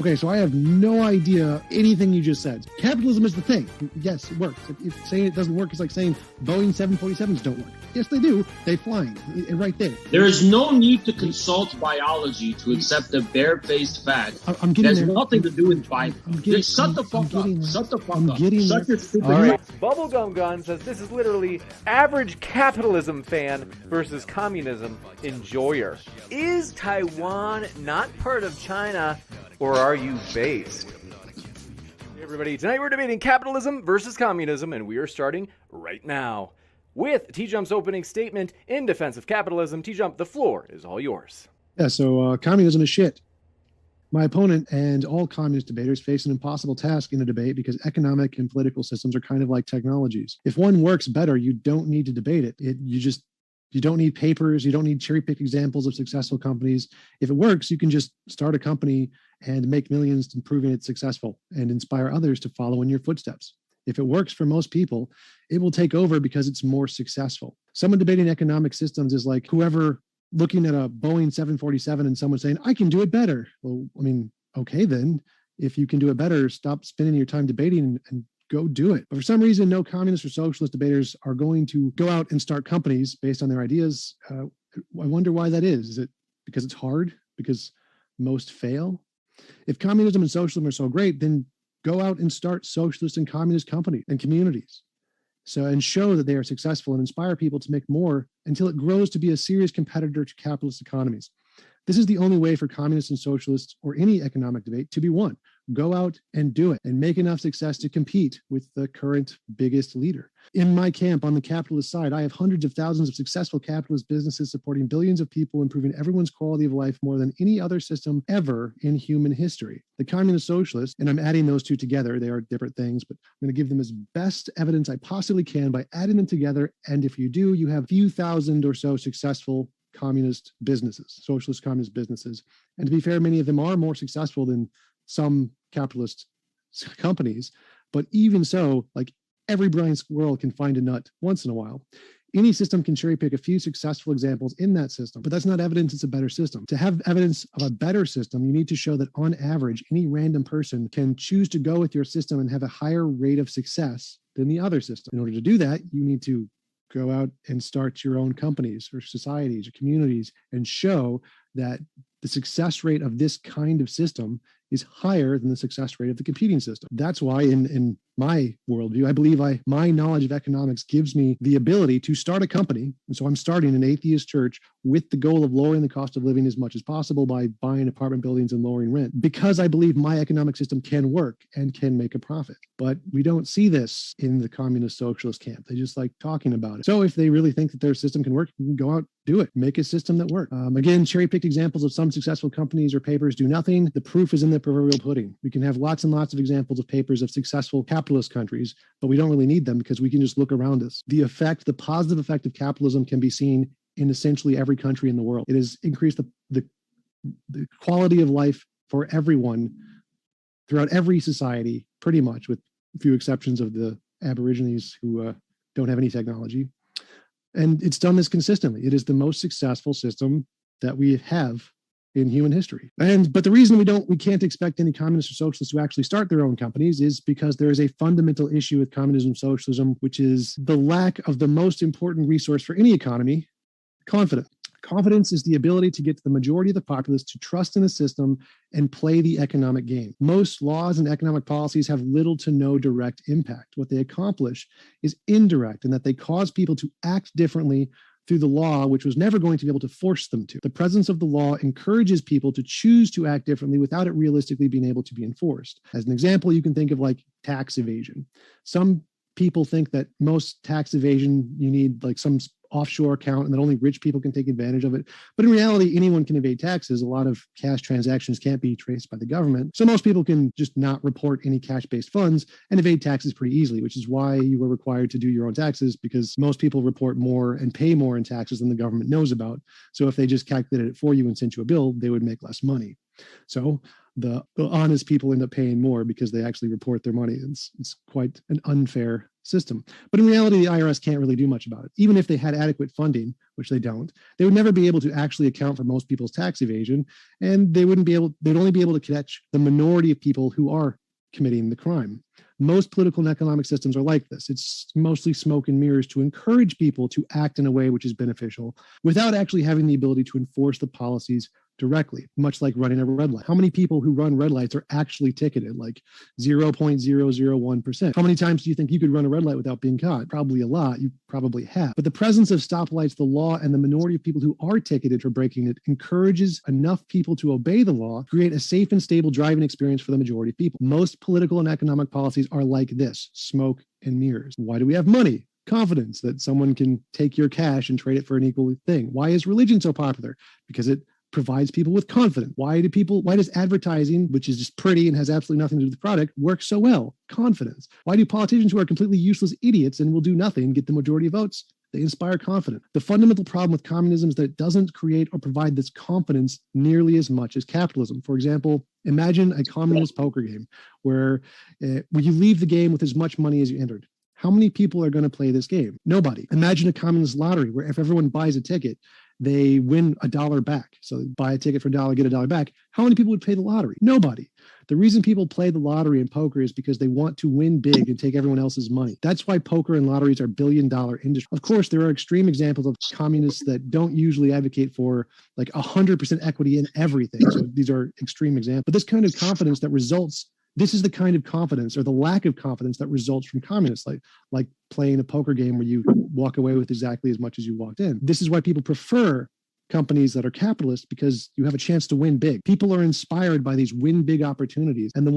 Okay, so I have no idea anything you just said. Capitalism is the thing. Yes, it works. If saying it doesn't work is like saying Boeing 747s don't work. Yes, they do. They fly right there. There is no need to consult biology to accept the bare-faced fact. I'm getting there. It has nothing to do with biology. Shut the fuck up. Shut the fuck up. Shut your stupid All right. Bubblegum Gun says this is literally average capitalism fan versus communism enjoyer. Is Taiwan not part of China, or are you based? Hey everybody, tonight we're debating capitalism versus communism, and we are starting right now with T-Jump's opening statement in defense of capitalism. T-Jump, the floor is all yours. Yeah, so communism is shit. My opponent and all communist debaters face an impossible task in a debate because economic and political systems are kind of like technologies. If one works better, you don't need to debate it. You don't need papers. You don't need cherry-picked examples of successful companies. If it works, you can just start a company and make millions proving it's successful and inspire others to follow in your footsteps. If it works for most people, it will take over because it's more successful. Someone debating economic systems is like whoever looking at a Boeing 747 and someone saying, I can do it better. Well, I mean, okay, then if you can do it better, stop spending your time debating and go do it. But for some reason, no communist or socialist debaters are going to go out and start companies based on their ideas. I wonder why that is. Is it because it's hard? Because most fail? If communism and socialism are so great, then go out and start socialist and communist companies and communities. And show that they are successful and inspire people to make more until it grows to be a serious competitor to capitalist economies. This is the only way for communists and socialists or any economic debate to be won. Go out and do it and make enough success to compete with the current biggest leader. In my camp on the capitalist side, I have hundreds of thousands of successful capitalist businesses supporting billions of people, improving everyone's quality of life more than any other system ever in human history. The communist socialist, and I'm adding those two together, they are different things, but I'm going to give them as best evidence I possibly can by adding them together. And if you do, you have a few thousand or so successful communist businesses, socialist communist businesses. And to be fair, many of them are more successful than some capitalist companies. But even so, like every blind squirrel can find a nut once in a while. Any system can cherry pick a few successful examples in that system, but that's not evidence it's a better system. To have evidence of a better system, you need to show that on average, any random person can choose to go with your system and have a higher rate of success than the other system. In order to do that, you need to go out and start your own companies or societies or communities and show that the success rate of this kind of system is higher than the success rate of the competing system. That's why in my worldview, I believe my knowledge of economics gives me the ability to start a company. And so I'm starting an atheist church with the goal of lowering the cost of living as much as possible by buying apartment buildings and lowering rent, because I believe my economic system can work and can make a profit. But we don't see this in the communist socialist camp. They just like talking about it. So if they really think that their system can work, you can go out, do it, make a system that works. Again, cherry-picked examples of some successful companies or papers do nothing. The proof is in the proverbial pudding. We can have lots and lots of examples of papers of successful capitalist countries, but we don't really need them because we can just look around us. The positive effect of capitalism can be seen in essentially every country in the world. It has increased the quality of life for everyone throughout every society, pretty much, with a few exceptions of the Aborigines who don't have any technology. And it's done this consistently. It is the most successful system that we have in human history. But the reason we can't expect any communists or socialists to actually start their own companies is because there is a fundamental issue with communism, socialism, which is the lack of the most important resource for any economy, confidence. Confidence is the ability to get the majority of the populace to trust in a system and play the economic game. Most laws and economic policies have little to no direct impact. What they accomplish is indirect, in that they cause people to act differently through the law, which was never going to be able to force them to. The presence of the law encourages people to choose to act differently without it realistically being able to be enforced. As an example, you can think of like tax evasion. Some people think that most tax evasion, you need like some offshore account and that only rich people can take advantage of it. But in reality, anyone can evade taxes. A lot of cash transactions can't be traced by the government. So most people can just not report any cash-based funds and evade taxes pretty easily, which is why you are required to do your own taxes, because most people report more and pay more in taxes than the government knows about. So if they just calculated it for you and sent you a bill, they would make less money. So the honest people end up paying more because they actually report their money. It's quite an unfair system. But in reality, the IRS can't really do much about it. Even if they had adequate funding, which they don't, they would never be able to actually account for most people's tax evasion, and they'd only be able to catch the minority of people who are committing the crime. Most political and economic systems are like this. It's mostly smoke and mirrors to encourage people to act in a way which is beneficial without actually having the ability to enforce the policies directly, much like running a red light. How many people who run red lights are actually ticketed? Like 0.001%. How many times do you think you could run a red light without being caught? Probably a lot. You probably have. But the presence of stoplights, the law, and the minority of people who are ticketed for breaking it encourages enough people to obey the law, create a safe and stable driving experience for the majority of people. Most political and economic policies are like this: smoke and mirrors. Why do we have money? Confidence that someone can take your cash and trade it for an equal thing. Why is religion so popular? Because it provides people with confidence. Why does advertising, which is just pretty and has absolutely nothing to do with the product, work so well? Confidence. Why do politicians who are completely useless idiots and will do nothing get the majority of votes? They inspire confidence. The fundamental problem with communism is that it doesn't create or provide this confidence nearly as much as capitalism. For example, imagine a communist poker game where you leave the game with as much money as you entered. How many people are going to play this game? Nobody. Imagine a communist lottery where if everyone buys a ticket, they win $1 back. So buy a ticket for $1, get $1 back. How many people would play the lottery? Nobody. The reason people play the lottery and poker is because they want to win big and take everyone else's money. That's why poker and lotteries are billion-dollar industries. Of course, there are extreme examples of communists that don't usually advocate for like 100% equity in everything. So these are extreme examples. But this kind of confidence that results, this is the kind of confidence or the lack of confidence that results from communists, like playing a poker game where you walk away with exactly as much as you walked in. This is why people prefer companies that are capitalist, because you have a chance to win big. People are inspired by these win big opportunities, and the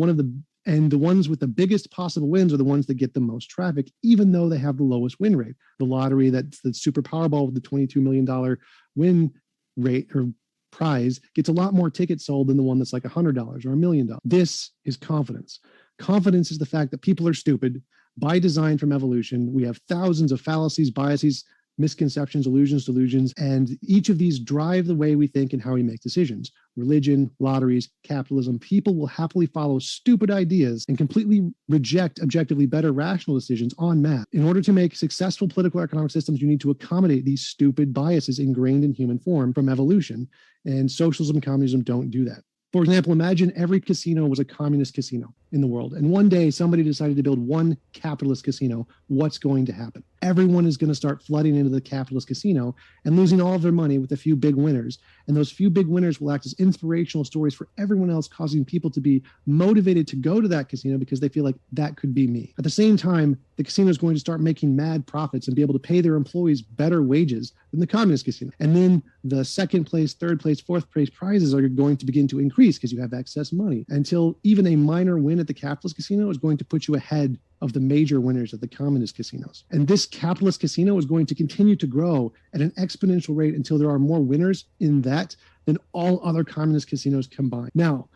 ones with the biggest possible wins are the ones that get the most traffic, even though they have the lowest win rate. The lottery, that's the Super Powerball with the $22 million win rate or prize, gets a lot more tickets sold than the one that's like $100 or $1 million. This is confidence. Confidence is the fact that people are stupid by design from evolution. We have thousands of fallacies, biases, misconceptions, illusions, delusions, and each of these drive the way we think and how we make decisions. Religion, lotteries, capitalism. People will happily follow stupid ideas and completely reject objectively better rational decisions en masse. In order to make successful political economic systems, you need to accommodate these stupid biases ingrained in human form from evolution, and socialism and communism don't do that. For example, imagine every casino was a communist casino in the world, and one day somebody decided to build one capitalist casino. What's going to happen? Everyone is going to start flooding into the capitalist casino and losing all of their money with a few big winners. And those few big winners will act as inspirational stories for everyone else, causing people to be motivated to go to that casino because they feel like that could be me. At the same time, the casino is going to start making mad profits and be able to pay their employees better wages than the communist casino. And then the second place, third place, fourth place prizes are going to begin to increase because you have excess money, until even a minor win at the capitalist casino is going to put you ahead of the major winners of the communist casinos. And this capitalist casino is going to continue to grow at an exponential rate until there are more winners in that than all other communist casinos combined. Now,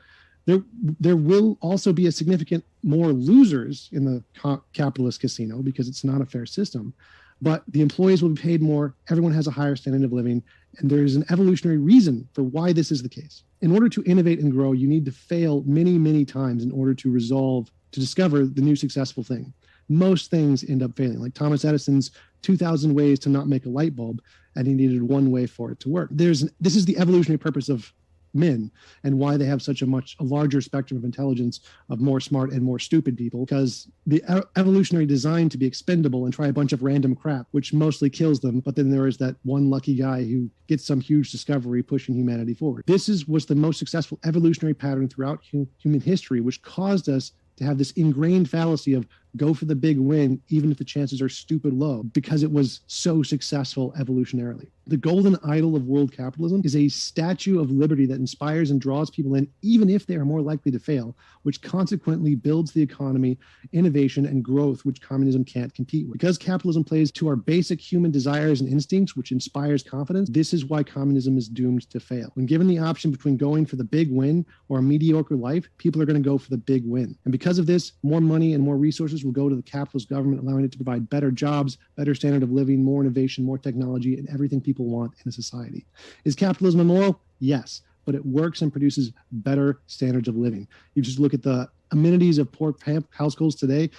there will also be a significant more losers in the capitalist casino because it's not a fair system. But the employees will be paid more, everyone has a higher standard of living, and there is an evolutionary reason for why this is the case. In order to innovate and grow, you need to fail many, many times in order to discover the new successful thing. Most things end up failing, like Thomas Edison's 2,000 ways to not make a light bulb, and he needed one way for it to work. This is the evolutionary purpose of men and why they have such a larger spectrum of intelligence of more smart and more stupid people, because the evolutionary designed to be expendable and try a bunch of random crap, which mostly kills them. But then there is that one lucky guy who gets some huge discovery pushing humanity forward. This was the most successful evolutionary pattern throughout human history, which caused us to have this ingrained fallacy of go for the big win, even if the chances are stupid low, because it was so successful evolutionarily. The golden idol of world capitalism is a statue of liberty that inspires and draws people in, even if they are more likely to fail, which consequently builds the economy, innovation, and growth, which communism can't compete with. Because capitalism plays to our basic human desires and instincts, which inspires confidence, this is why communism is doomed to fail. When given the option between going for the big win or a mediocre life, people are going to go for the big win. And because of this, more money and more resources will go to the capitalist government, allowing it to provide better jobs, better standard of living, more innovation, more technology, and everything people want in a society. Is capitalism immoral? Yes, but it works and produces better standards of living. You just look at the amenities of poor households today,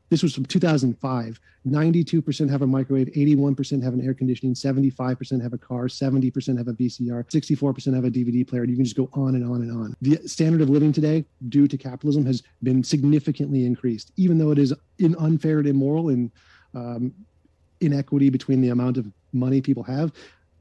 this was from 2005. 92% have a microwave, 81% have an air conditioning, 75% have a car, 70% have a VCR, 64% have a DVD player, and you can just go on and on and on. The standard of living today, due to capitalism, has been significantly increased, even though it is unfair and immoral and inequity between the amount of money people have.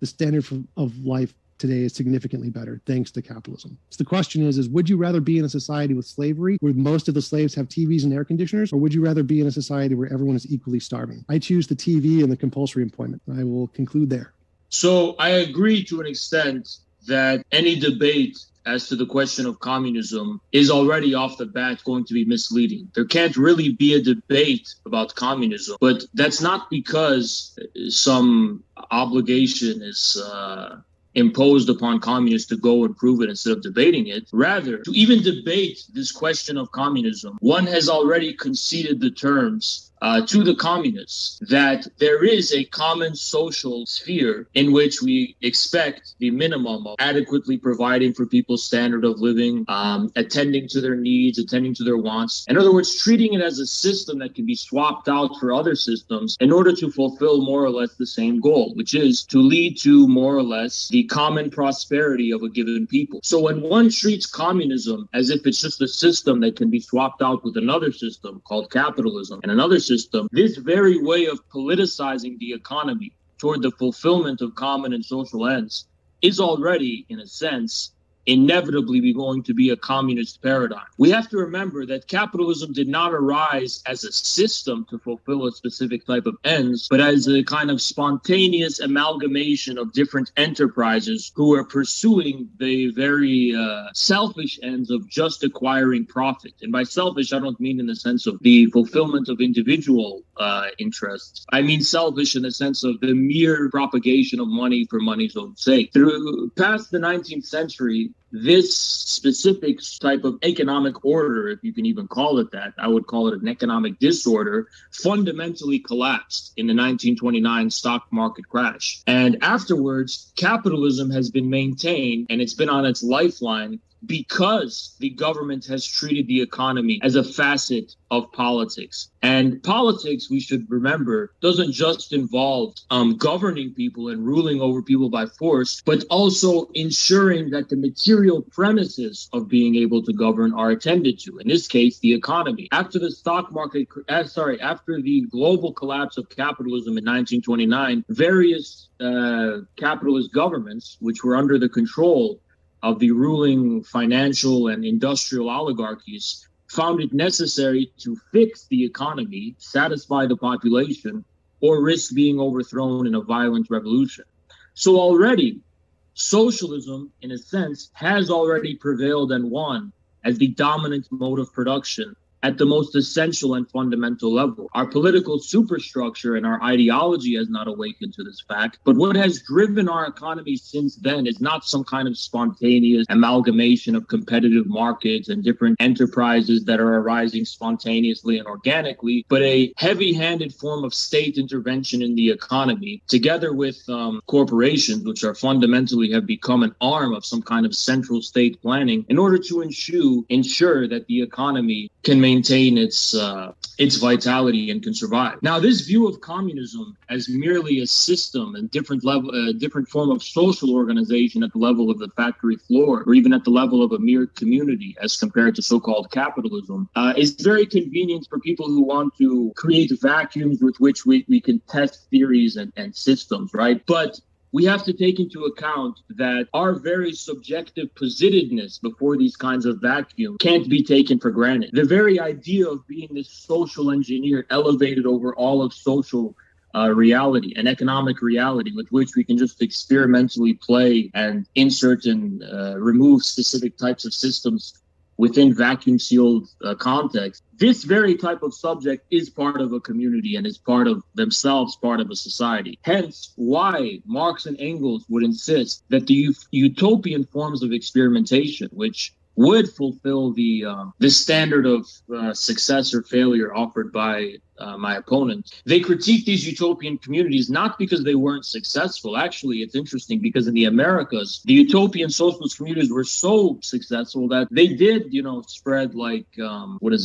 The standard of life today is significantly better thanks to capitalism. So the question is would you rather be in a society with slavery where most of the slaves have TVs and air conditioners, or would you rather be in a society where everyone is equally starving? I choose the TV and the compulsory employment. I will conclude there. So I agree to an extent that any debate as to the question of communism is already off the bat going to be misleading. There can't really be a debate about communism, but that's not because some obligation is imposed upon communists to go and prove it instead of debating it. Rather, to even debate this question of communism, one has already conceded the terms to the communists that there is a common social sphere in which we expect the minimum of adequately providing for people's standard of living, attending to their needs, attending to their wants. In other words, treating it as a system that can be swapped out for other systems in order to fulfill more or less the same goal, which is to lead to more or less the common prosperity of a given people. So when one treats communism as if it's just a system that can be swapped out with another system called capitalism and another system, this very way of politicizing the economy toward the fulfillment of common and social ends is already, in a sense, inevitably going to be a communist paradigm. We have to remember that capitalism did not arise as a system to fulfill a specific type of ends, but as a kind of spontaneous amalgamation of different enterprises who are pursuing the very selfish ends of just acquiring profit. And by selfish, I don't mean in the sense of the fulfillment of individual interests. I mean selfish in the sense of the mere propagation of money for money's own sake. Through past the 19th century, this specific type of economic order, if you can even call it that, I would call it an economic disorder, fundamentally collapsed in the 1929 stock market crash. And afterwards, capitalism has been maintained and it's been on its lifeline because the government has treated the economy as a facet of politics. And politics, we should remember, doesn't just involve governing people and ruling over people by force, but also ensuring that the material premises of being able to govern are attended to. In this case, the economy. After the after the global collapse of capitalism in 1929, various capitalist governments, which were under the control of the ruling financial and industrial oligarchies, found it necessary to fix the economy, satisfy the population, or risk being overthrown in a violent revolution. So already, socialism, in a sense, has already prevailed and won as the dominant mode of production at the most essential and fundamental level. Our political superstructure and our ideology has not awakened to this fact, but what has driven our economy since then is not some kind of spontaneous amalgamation of competitive markets and different enterprises that are arising spontaneously and organically, but a heavy-handed form of state intervention in the economy, together with corporations, which are fundamentally have become an arm of some kind of central state planning in order to ensure that the economy can maintain its vitality and can survive. Now, this view of communism as merely a system and different form of social organization at the level of the factory floor, or even at the level of a mere community, as compared to so-called capitalism, is very convenient for people who want to create vacuums with which we can test theories and systems, right? But we have to take into account that our very subjective positedness before these kinds of vacuum can't be taken for granted. The very idea of being this social engineer elevated over all of social reality and economic reality with which we can just experimentally play and insert and remove specific types of systems within vacuum-sealed context. This very type of subject is part of a community and is part of themselves, part of a society. Hence, why Marx and Engels would insist that the utopian forms of experimentation, which would fulfill the standard of success or failure offered by my opponent, they critique these utopian communities not because they weren't successful. Actually, it's interesting because in the Americas, the utopian socialist communities were so successful that they did, spread like,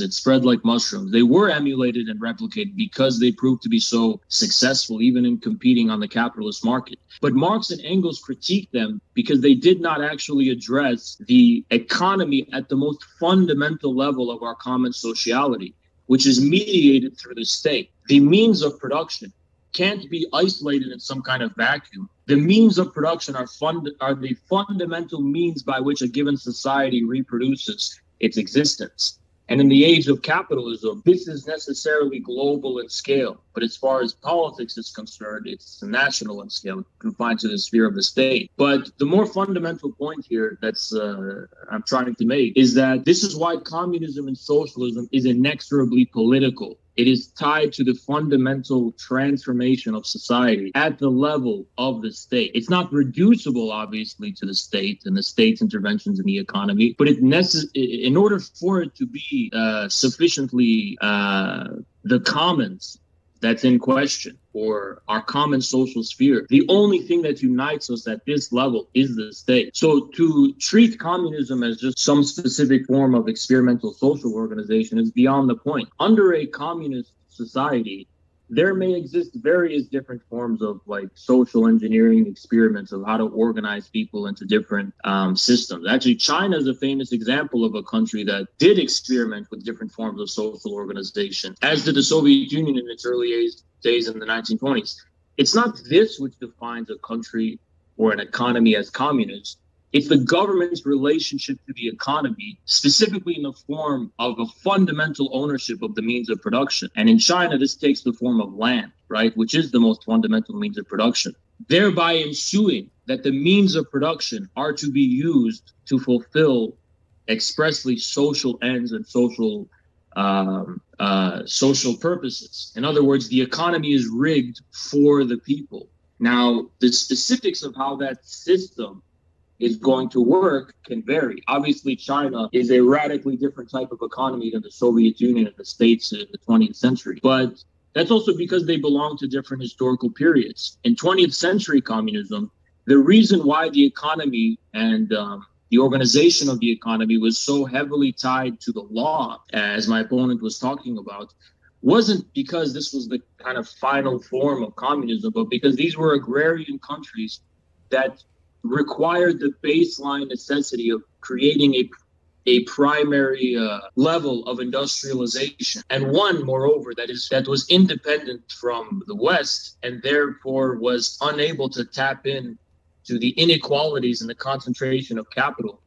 spread like mushrooms. They were emulated and replicated because they proved to be so successful, even in competing on the capitalist market. But Marx and Engels critiqued them because they did not actually address the economy at the most fundamental level of our common sociality, which is mediated through the state. The means of production can't be isolated in some kind of vacuum. The means of production are the fundamental means by which a given society reproduces its existence. And in the age of capitalism, this is necessarily global in scale. But as far as politics is concerned, it's national in scale, confined to the sphere of the state. But the more fundamental point here that's I'm trying to make is that this is why communism and socialism is inexorably political. It is tied to the fundamental transformation of society at the level of the state. It's not reducible, obviously, to the state and the state's interventions in the economy, but in order for it to be sufficiently the commons that's in question, or our common social sphere, the only thing that unites us at this level is the state. So to treat communism as just some specific form of experimental social organization is beyond the point. Under a communist society, there may exist various different forms of like social engineering experiments of how to organize people into different systems. Actually, China is a famous example of a country that did experiment with different forms of social organization, as did the Soviet Union in its early days in the 1920s. It's not this which defines a country or an economy as communist. It's the government's relationship to the economy, specifically in the form of a fundamental ownership of the means of production. And in China, this takes the form of land, right, which is the most fundamental means of production, thereby ensuing that the means of production are to be used to fulfill expressly social ends and social purposes. In other words, the economy is rigged for the people. Now, the specifics of how that system is going to work can vary. Obviously, China is a radically different type of economy than the Soviet Union and the States in the 20th century. But that's also because they belong to different historical periods. In 20th century communism, the reason why the economy and the organization of the economy was so heavily tied to the law, as my opponent was talking about, wasn't because this was the kind of final form of communism, but because these were agrarian countries that required the baseline necessity of creating a primary level of industrialization, and one, moreover, that was independent from the West and therefore was unable to tap in to the inequalities and the concentration of capital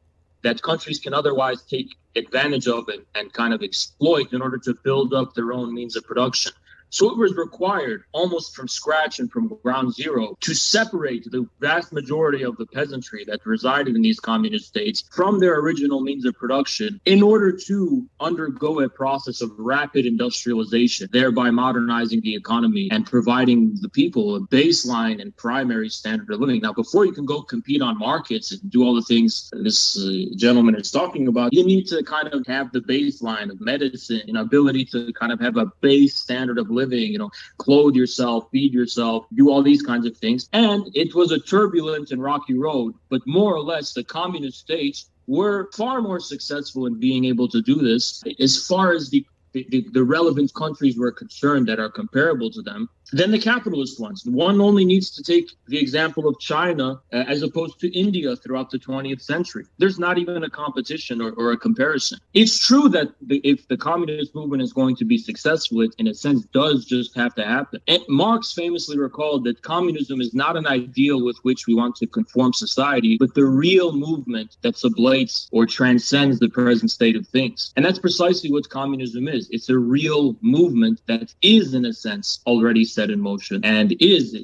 that countries can otherwise take advantage of and kind of exploit in order to build up their own means of production. So it was required almost from scratch and from ground zero to separate the vast majority of the peasantry that resided in these communist states from their original means of production in order to undergo a process of rapid industrialization, thereby modernizing the economy and providing the people a baseline and primary standard of living. Now, before you can go compete on markets and do all the things this gentleman is talking about, you need to kind of have the baseline of medicine, ability to kind of have a base standard of living, clothe yourself, feed yourself, do all these kinds of things. And it was a turbulent and rocky road, but more or less the communist states were far more successful in being able to do this as far as the relevant countries were concerned that are comparable to them than the capitalist ones. One only needs to take the example of China as opposed to India throughout the 20th century. There's not even a competition or a comparison. It's true that if the communist movement is going to be successful, it in a sense does just have to happen. And Marx famously recalled that communism is not an ideal with which we want to conform society, but the real movement that sublates or transcends the present state of things. And that's precisely what communism is. It's a real movement that is, in a sense, already set in motion, and his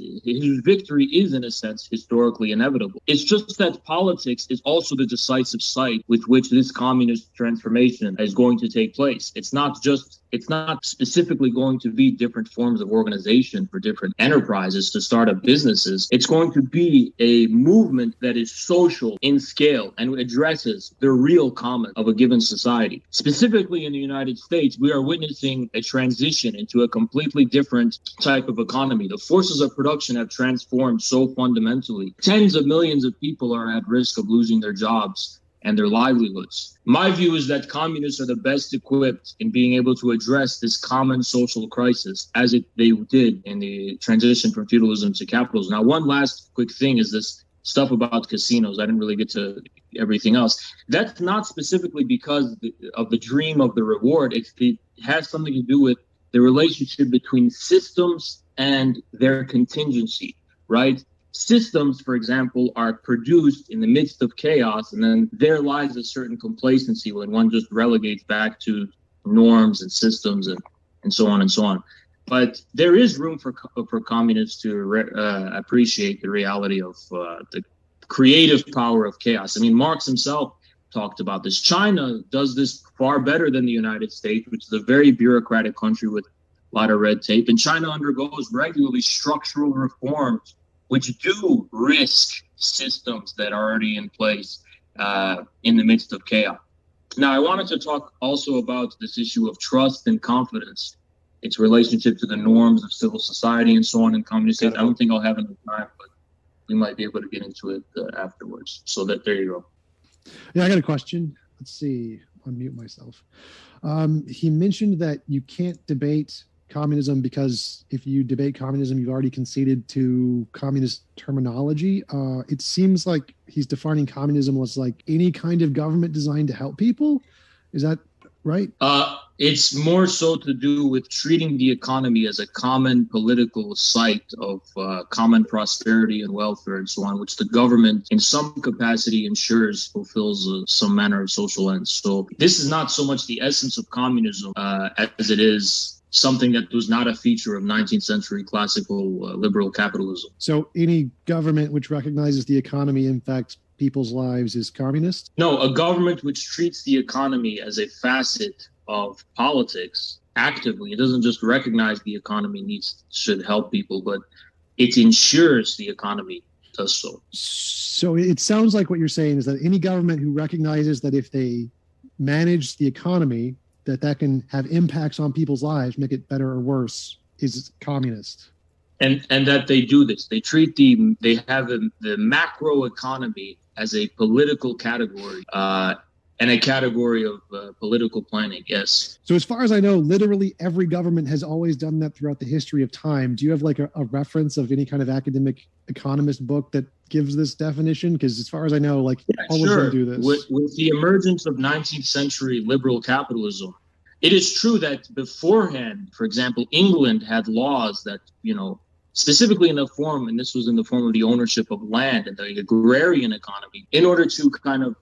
victory is, in a sense, historically inevitable. It's just that politics is also the decisive site with which this communist transformation is going to take place. It's not just It's not specifically going to be different forms of organization for different enterprises to start up businesses. It's going to be a movement that is social in scale and addresses the real common of a given society. Specifically in the United States, we are witnessing a transition into a completely different type of economy. The forces of production have transformed so fundamentally. Tens of millions of people are at risk of losing their jobs and their livelihoods. My view is that communists are the best equipped in being able to address this common social crisis as they did in the transition from feudalism to capitalism. Now, one last quick thing is this stuff about casinos. I didn't really get to everything else. That's not specifically because of the dream of the reward. It has something to do with the relationship between systems and their contingency, right? Systems, for example, are produced in the midst of chaos, and then there lies a certain complacency when one just relegates back to norms and systems and so on and so on. But there is room for communists to appreciate the reality of the creative power of chaos. I mean, Marx himself talked about this. China does this far better than the United States, which is a very bureaucratic country with a lot of red tape. And China undergoes regularly structural reforms which do risk systems that are already in place in the midst of chaos. Now, I wanted to talk also about this issue of trust and confidence, its relationship to the norms of civil society and so on in communist states. I don't think I'll have enough time, but we might be able to get into it afterwards. So there you go. Yeah, I got a question. Let's see. Unmute myself. He mentioned that you can't debate communism because if you debate communism, you've already conceded to communist terminology. It seems like he's defining communism as like any kind of government designed to help people. Is that right? It's more so to do with treating the economy as a common political site of common prosperity and welfare and so on, which the government in some capacity ensures fulfills some manner of social ends. So this is not so much the essence of communism as it is something that was not a feature of 19th century classical liberal capitalism. So any government which recognizes the economy impacts people's lives is communist? No, a government which treats the economy as a facet of politics actively. It doesn't just recognize the economy should help people, but it ensures the economy does so. So it sounds like what you're saying is that any government who recognizes that if they manage the economy, that can have impacts on people's lives, make it better or worse, is communist. And that they do this. They treat they have the macro economy as a political category and a category of political planning, yes. So as far as I know, literally every government has always done that throughout the history of time. Do you have like a reference of any kind of academic economist book that gives this definition? Because as far as I know, like all of them do this. With the emergence of 19th century liberal capitalism, it is true that beforehand, for example, England had laws that, specifically in the form, and this was in the form of the ownership of land and the agrarian economy, in order to kind of,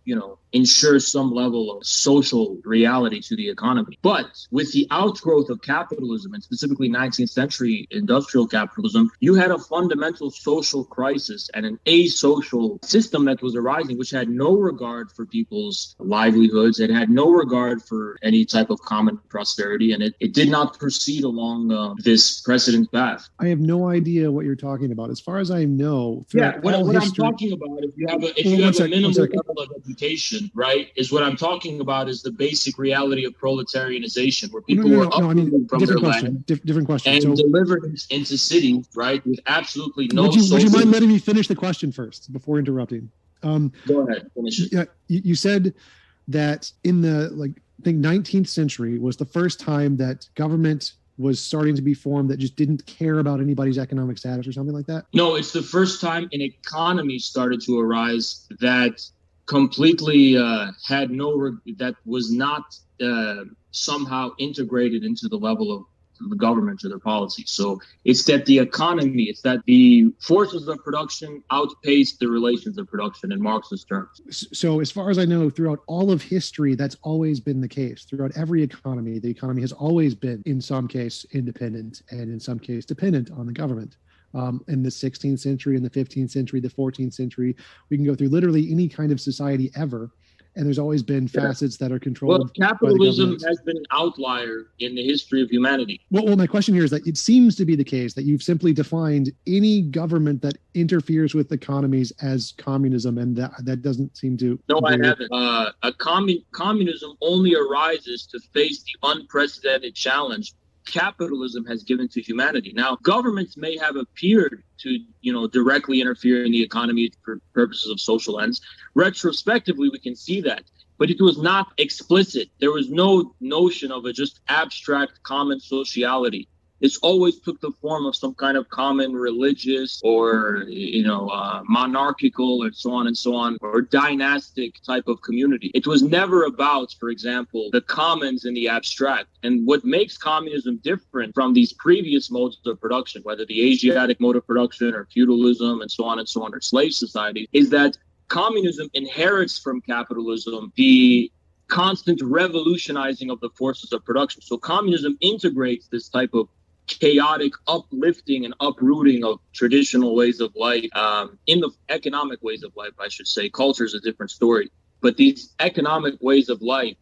ensure some level of social reality to the economy. But with the outgrowth of capitalism, and specifically 19th century industrial capitalism, you had a fundamental social crisis and an asocial system that was arising, which had no regard for people's livelihoods. It had no regard for any type of common prosperity, and it did not proceed along this precedent path. I have no idea what you're talking about. As far as I know, what I'm talking about, if you have a minimum level of education, right, is what I'm talking about is the basic reality of proletarianization, where people were uprooted from their land different question. And delivered into cities, right, with absolutely no would you mind letting me finish the question first before interrupting? Go ahead, finish it. Yeah, you said that in the, I think 19th century was the first time that government was starting to be formed that just didn't care about anybody's economic status or something like that? No, it's the first time an economy started to arise that completely that was not somehow integrated into the level of the government or their policy. So it's that the economy, it's that the forces of production outpaced the relations of production in Marxist terms. So as far as I know, throughout all of history, that's always been the case. Throughout every economy, the economy has always been, in some case, independent and in some case dependent on the government. In the 16th century, in the 15th century, the 14th century, we can go through literally any kind of society ever. and there's always been facets that are controlled. Well, capitalism has been an outlier in the history of humanity. Well, my question here is that it seems to be the case that you've simply defined any government that interferes with economies as communism, and that doesn't seem to. No, I haven't. Communism only arises to face the unprecedented challenge capitalism has given to humanity. Now, governments may have appeared to, directly interfere in the economy for purposes of social ends. Retrospectively, we can see that. But it was not explicit. There was no notion of a just abstract common sociality. This always took the form of some kind of common religious or, monarchical and so on, or dynastic type of community. It was never about, for example, the commons in the abstract. And what makes communism different from these previous modes of production, whether the Asiatic mode of production or feudalism and so on, or slave society, is that communism inherits from capitalism the constant revolutionizing of the forces of production. So communism integrates this type of chaotic uplifting and uprooting of traditional ways of life, in the economic ways of life, I should say. Culture is a different story. But these economic ways of life,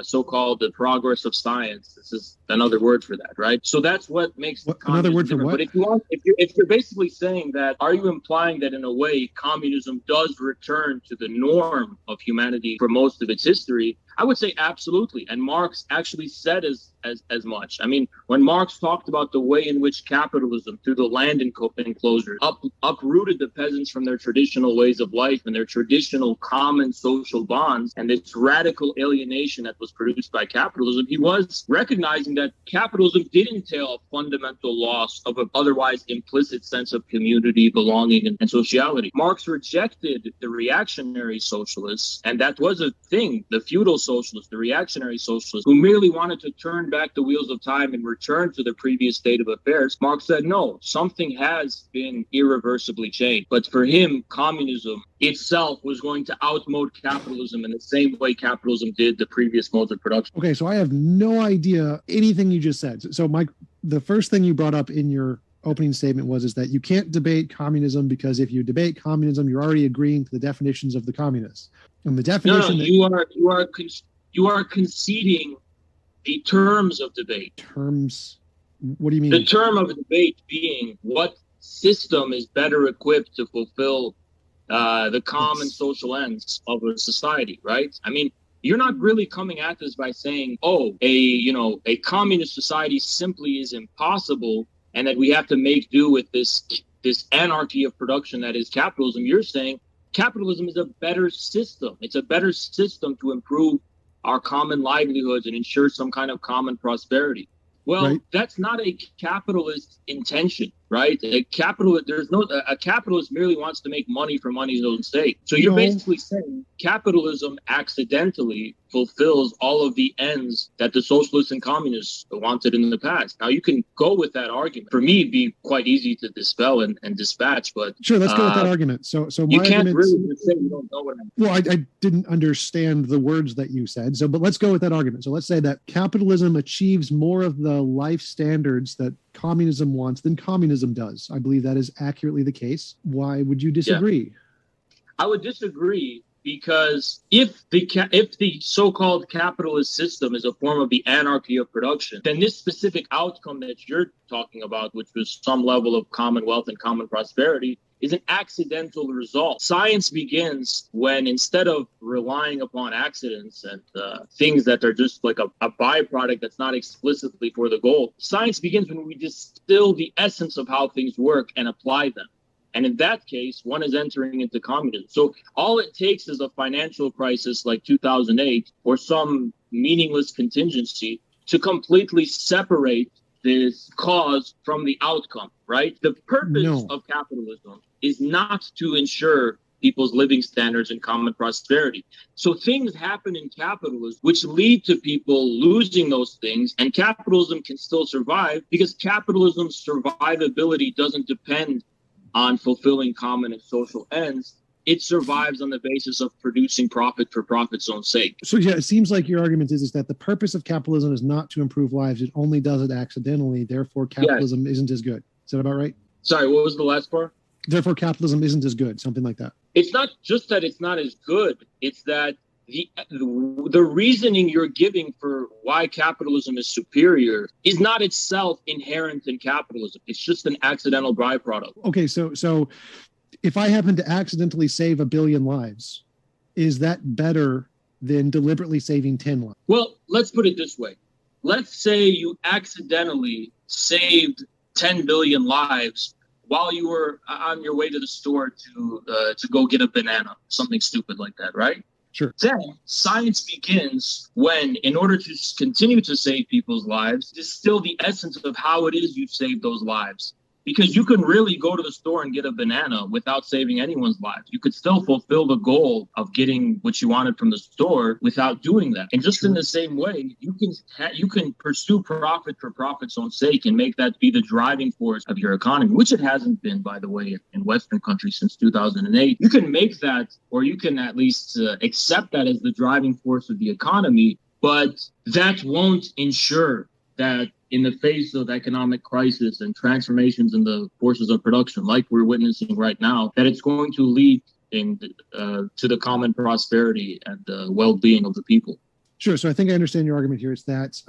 so-called the progress of science, this is another word for that, right? So that's what makes another word for what? But if you're basically saying that, are you implying that in a way communism does return to the norm of humanity for most of its history? I would say absolutely. And Marx actually said as much. I mean, when Marx talked about the way in which capitalism, through the land enclosures, uprooted the peasants from their traditional ways of life and their traditional common social bonds, and this radical alienation that was produced by capitalism, he was recognizing that capitalism did entail a fundamental loss of an otherwise implicit sense of community, belonging, and sociality. Marx rejected the reactionary socialists, and that was a thing, the feudal socialists, the reactionary socialists, who merely wanted to turn back the wheels of time and return to the previous state of affairs. Marx said, no, something has been irreversibly changed. But for him, communism itself was going to outmode capitalism in the same way capitalism did the previous modes of production. Okay, so I have no idea anything you just said. So the first thing you brought up in your opening statement is that you can't debate communism because if you debate communism, you're already agreeing to the definitions of the communists. And the definition you are conceding the terms of debate. Terms? What do you mean? The term of debate being what system is better equipped to fulfill the common social ends of a society, right? I mean, you're not really coming at this by saying, a communist society simply is impossible and that we have to make do with this anarchy of production that is capitalism. You're saying capitalism is a better system. It's a better system to improve our common livelihoods and ensure some kind of common prosperity. Well, right. That's not a capitalist intention, right? A capitalist merely wants to make money for money's own sake. So you're basically saying capitalism accidentally fulfills all of the ends that the socialists and communists wanted in the past. Now, you can go with that argument. For me, it'd be quite easy to dispel and dispatch, but... Sure, let's go with that argument. So you can't really say you don't know what I mean. Well, I didn't understand the words that you said, but let's go with that argument. So let's say that capitalism achieves more of the life standards that communism wants than communism does. I believe that is accurately the case. Why would you disagree? Yeah. I would disagree because if the so-called capitalist system is a form of the anarchy of production, then this specific outcome that you're talking about, which was some level of commonwealth and common prosperity, is an accidental result. Science begins when, instead of relying upon accidents and things that are just like a byproduct that's not explicitly for the goal, science begins when we distill the essence of how things work and apply them. And in that case, one is entering into communism. So all it takes is a financial crisis like 2008 or some meaningless contingency to completely separate this cause from the outcome, right? The purpose of capitalism is not to ensure people's living standards and common prosperity. So things happen in capitalism which lead to people losing those things, and capitalism can still survive because capitalism's survivability doesn't depend on fulfilling common and social ends. It survives on the basis of producing profit for profit's own sake. So yeah, it seems like your argument is that the purpose of capitalism is not to improve lives. It only does it accidentally. Therefore, capitalism isn't as good. Is that about right? Sorry, what was the last part? Therefore, capitalism isn't as good. Something like that. It's not just that it's not as good. It's that the reasoning you're giving for why capitalism is superior is not itself inherent in capitalism. It's just an accidental byproduct. Okay, so if I happen to accidentally save 1 billion lives, is that better than deliberately saving 10 lives? Well, let's put it this way. Let's say you accidentally saved 10 billion lives while you were on your way to the store to go get a banana, something stupid like that, right? Sure. Then science begins when, in order to continue to save people's lives, distill the essence of how it is you saved those lives. Because you can really go to the store and get a banana without saving anyone's lives. You could still fulfill the goal of getting what you wanted from the store without doing that. And just in the same way, you can pursue profit for profit's own sake and make that be the driving force of your economy, which it hasn't been, by the way, in Western countries since 2008. You can make that, or you can at least accept that as the driving force of the economy, but that won't ensure that in the face of economic crisis and transformations in the forces of production, like we're witnessing right now, that it's going to lead to the common prosperity and well-being of the people. Sure. So I think I understand your argument here. It's that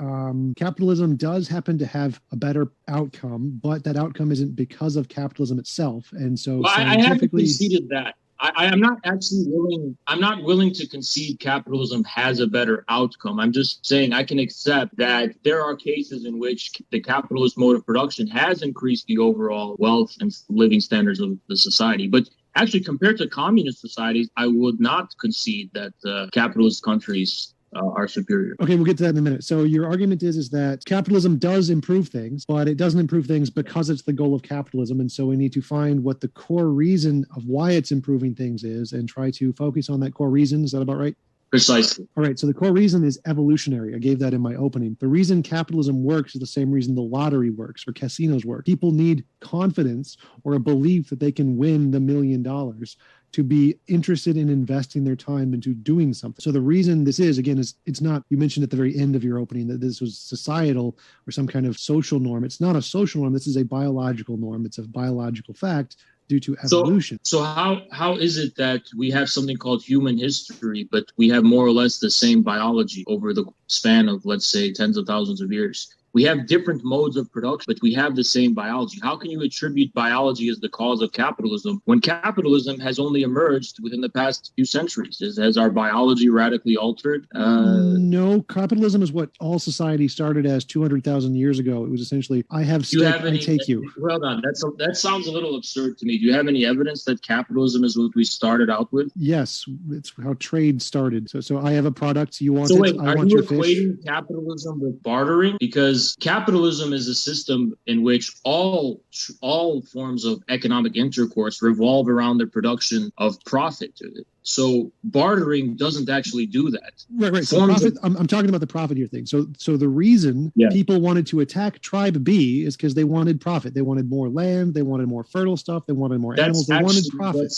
capitalism does happen to have a better outcome, but that outcome isn't because of capitalism itself. And so I haven't conceded that. I'm not willing to concede capitalism has a better outcome. I'm just saying I can accept that there are cases in which the capitalist mode of production has increased the overall wealth and living standards of the society. But actually, compared to communist societies, I would not concede that capitalist countries are superior. Okay, we'll get to that in a minute. So your argument is that capitalism does improve things, but it doesn't improve things because it's the goal of capitalism. And so we need to find what the core reason of why it's improving things is and try to focus on that core reason. Is that about right? Precisely. All right. So the core reason is evolutionary. I gave that in my opening. The reason capitalism works is the same reason the lottery works or casinos work. People need confidence or a belief that they can win the $1 million to be interested in investing their time into doing something. So the reason this is, again, is it's not, you mentioned at the very end of your opening that this was societal or some kind of social norm. It's not a social norm. This is a biological norm. It's a biological fact due to evolution. So how is it that we have something called human history, but we have more or less the same biology over the span of, let's say, tens of thousands of years? We have different modes of production, but we have the same biology. How can you attribute biology as the cause of capitalism when capitalism has only emerged within the past few centuries? Has our biology radically altered? No, capitalism is what all society started as 200,000 years ago. It was essentially, I have steak, I take you. Well done. That sounds a little absurd to me. Do you have any evidence that capitalism is what we started out with? Yes, it's how trade started. So I have a product, you want it. Wait, I want your fish. Are you equating capitalism with bartering? Because capitalism is a system in which all forms of economic intercourse revolve around the production of profit. So bartering doesn't actually do that. Right. So profit, I'm talking about the profit here thing. So the reason people wanted to attack tribe B is because they wanted profit. They wanted more land. They wanted more fertile stuff. They wanted more animals. They wanted profit.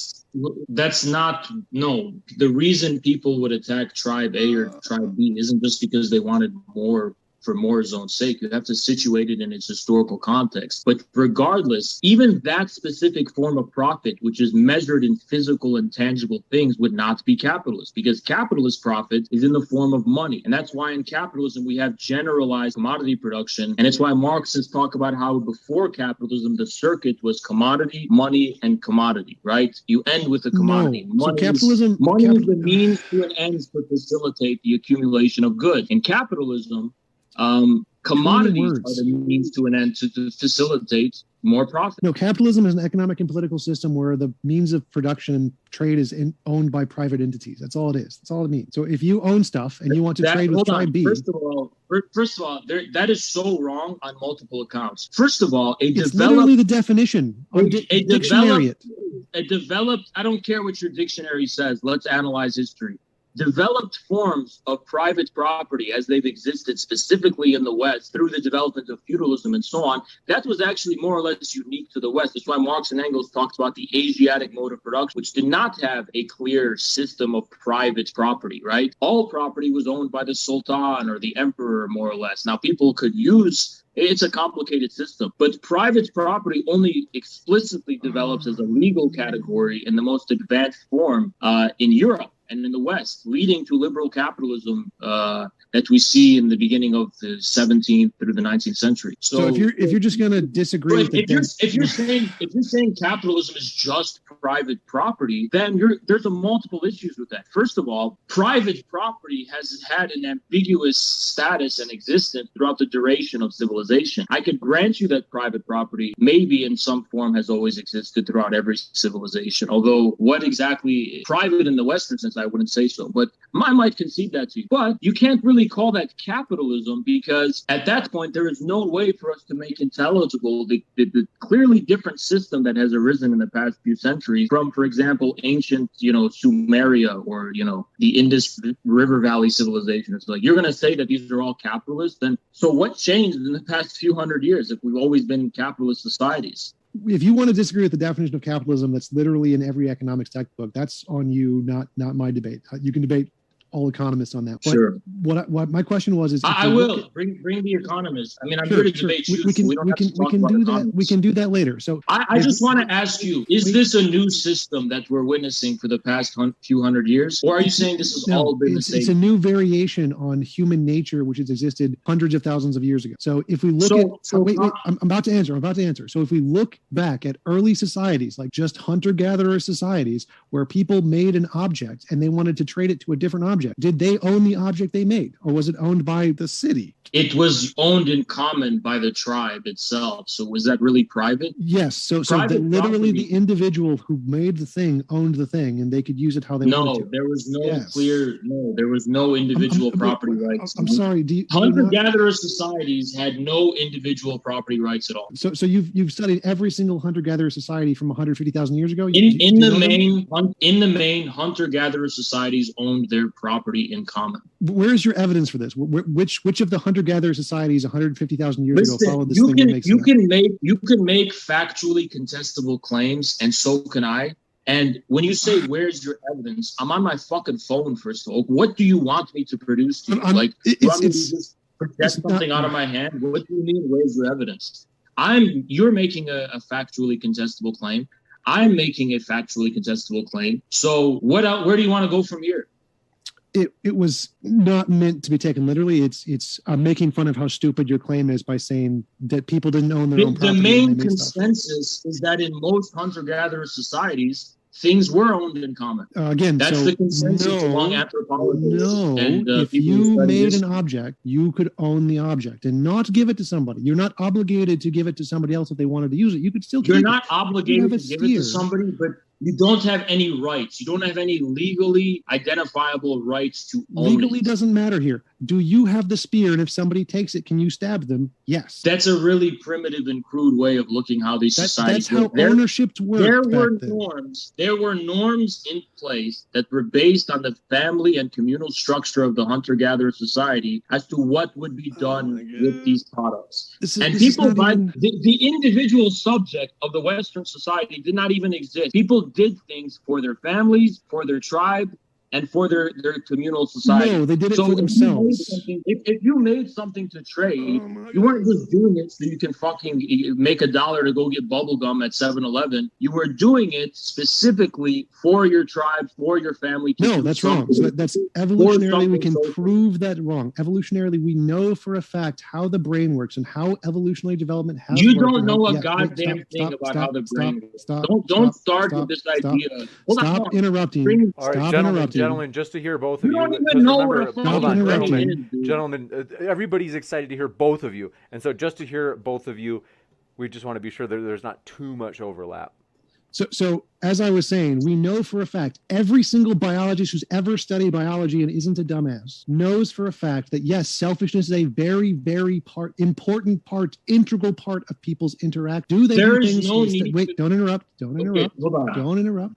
That's not, no. The reason people would attack tribe A or tribe B isn't just because they wanted more for more's own sake. You have to situate it in its historical context. But regardless, even that specific form of profit, which is measured in physical and tangible things, would not be capitalist, because capitalist profit is in the form of money. And that's why in capitalism, we have generalized commodity production. And it's why Marxists talk about how before capitalism, the circuit was commodity, money, and commodity, right? You end with a commodity. No. So capitalism... Money is the means to an end to facilitate the accumulation of goods. In capitalism, commodities are the means to an end to facilitate more profit. No, capitalism is an economic and political system where the means of production and trade is owned by private entities. That's all it is. That's all it means. So if you own stuff and you want to trade with tribe B... First of all, that is so wrong on multiple accounts. First of all, it's literally the definition. Dictionary it. A developed, I don't care what your dictionary says. Let's analyze history. Developed forms of private property as they've existed specifically in the West through the development of feudalism and so on, that was actually more or less unique to the West. That's why Marx and Engels talked about the Asiatic mode of production, which did not have a clear system of private property, right? All property was owned by the Sultan or the emperor, more or less. Now, people could use... It's a complicated system, but private property only explicitly develops as a legal category in the most advanced form in Europe. and in the West, leading to liberal capitalism that we see in the beginning of the 17th through the 19th century. So if you're just going to disagree with if you're saying capitalism is just private property, then there's multiple issues with that. First of all, private property has had an ambiguous status and existence throughout the duration of civilization. I could grant you that private property maybe in some form has always existed throughout every civilization, although what exactly private in the Western sense, I wouldn't say so, but I might concede that to you. But you can't really call that capitalism, because at that point there is no way for us to make intelligible the clearly different system that has arisen in the past few centuries from, for example, ancient, Sumeria or, the Indus River Valley civilization. It's like, you're going to say that these are all capitalists? Then so what changed in the past few hundred years if we've always been capitalist societies? If you want to disagree with the definition of capitalism that's literally in every economics textbook, that's on you, not my debate. You can debate all economists on that. But sure. What my question was is I will bring the economists. I mean, I'm here to debate you. We can do that. We can do that later. So I just want to ask you: is this a new system that we're witnessing for the past few hundred years, or are you saying this has all been the same? It's a new variation on human nature, which has existed hundreds of thousands of years ago. So if we look wait, I'm about to answer. So if we look back at early societies, like just hunter-gatherer societies, where people made an object and they wanted to trade it to a different object. Did they own the object they made, or was it owned by the city? It was owned in common by the tribe itself. So was that really private? Yes. So literally the individual who made the thing owned the thing, and they could use it how they wanted to. There was there was no individual property rights. I'm sorry. Hunter-gatherer societies had no individual property rights at all. So you've studied every single hunter-gatherer society from 150,000 years ago? In the main, hunter-gatherer societies owned their property in common. Where's your evidence for this? Which of the hunter-gatherer societies 150,000 years ago followed this thing? You can make factually contestable claims, and so can I. And when you say, where's your evidence? I'm on my fucking phone, first of all. What do you want me to produce to you? Do you want me to just project something out of my hand? What do you mean, where's your evidence? You're making a factually contestable claim. I'm making a factually contestable claim. So where do you want to go from here? It was not meant to be taken literally. It's making fun of how stupid your claim is by saying that people didn't own their own property. The main consensus is that in most hunter-gatherer societies, things were owned in common. Again, that's the consensus among anthropologists. No, if you made an object, you could own the object and not give it to somebody. You're not obligated to give it to somebody else if they wanted to use it. You could still. You're not obligated to give it to somebody, but you don't have any rights. You don't have any legally identifiable rights to own it. Legally doesn't matter here. Do you have the spear? And if somebody takes it, can you stab them? Yes. That's a really primitive and crude way of looking how these societies That's how ownership worked. There were norms in place that were based on the family and communal structure of the hunter-gatherer society as to what would be done with these products. The individual subject of the Western society did not even exist. People did things for their families, for their tribe, and for their communal society. No, they did it for themselves. If you made something to trade, you weren't just doing it so you can fucking make $1 to go get bubble gum at 7-Eleven. You were doing it specifically for your tribe, for your family. No, that's wrong. So that's evolutionarily, we can prove that wrong. Evolutionarily, we know for a fact how the brain works and how evolutionary development has You don't know a goddamn thing about how the brain works. Don't start with this idea. Stop interrupting. Stop interrupting. Gentlemen, just to hear both of you. Gentlemen, everybody's excited to hear both of you. And so just to hear both of you, we just want to be sure that there's not too much overlap. So as I was saying, we know for a fact, every single biologist who's ever studied biology and isn't a dumbass knows for a fact that, yes, selfishness is a very, very important part, integral part of people's interact. Do they do things? Wait, don't interrupt. Don't interrupt. Don't interrupt.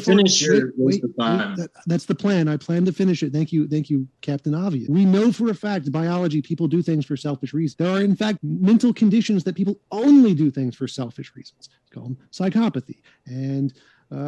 Finish your waste of time. That's the plan. I plan to finish it. Thank you, Captain Obvious. We know for a fact, biology, people do things for selfish reasons. There are, in fact, mental conditions that people only do things for selfish reasons. It's called psychopathy and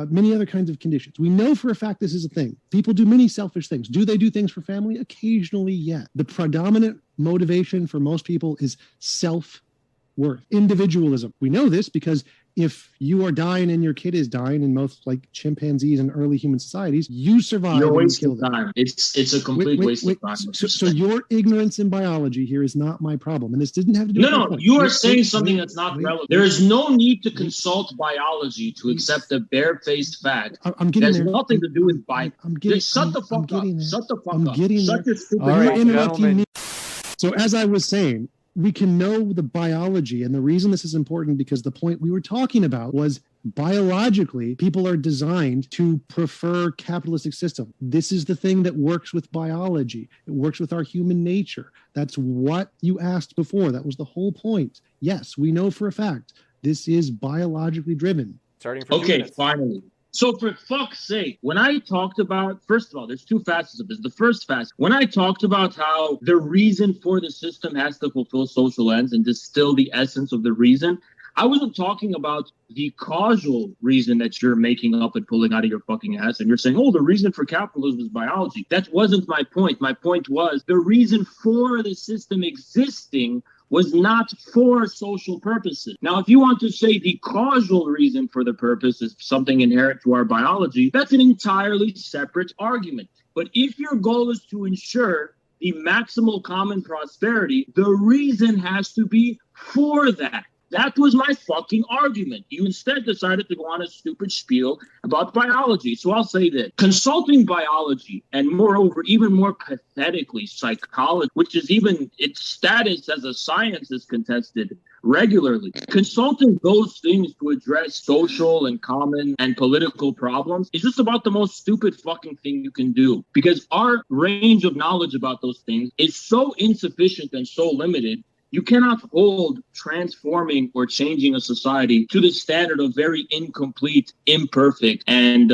many other kinds of conditions. We know for a fact this is a thing. People do many selfish things. Do they do things for family? Occasionally, yeah. The predominant motivation for most people is self-worth, individualism. We know this because if you are dying and your kid is dying in most like chimpanzees and early human societies, you survive. You're and you kill wasting them. time. It's a complete waste of time. So your ignorance in biology here is not my problem, and this didn't have to do. No, you are saying something that's not relevant. There is no need to consult biology to accept a barefaced fact. I'm getting there. There's nothing to do with biology. Shut the fuck up. Shut the fuck up. Shut your stupid mouth. You're interrupting me. So as I was saying, we can know the biology, and the reason this is important because the point we were talking about was biologically, people are designed to prefer capitalistic system. This is the thing that works with biology. It works with our human nature. That's what you asked before. That was the whole point. Yes, we know for a fact this is biologically driven. Starting from okay, finally. So for fuck's sake, when I talked about, first of all, there's two facets of this. The first facet, when I talked about how the reason for the system has to fulfill social ends and distill the essence of the reason, I wasn't talking about the causal reason that you're making up and pulling out of your fucking ass. And you're saying, oh, the reason for capitalism is biology. That wasn't my point. My point was the reason for the system existing was not for social purposes. Now, if you want to say the causal reason for the purpose is something inherent to our biology, that's an entirely separate argument. But if your goal is to ensure the maximal common prosperity, the reason has to be for that. That was my fucking argument. You instead decided to go on a stupid spiel about biology. So I'll say this. Consulting biology, and moreover, even more pathetically, psychology, which is even its status as a science is contested regularly. Consulting those things to address social and common and political problems is just about the most stupid fucking thing you can do. Because our range of knowledge about those things is so insufficient and so limited. You cannot hold transforming or changing a society to the standard of very incomplete, imperfect, and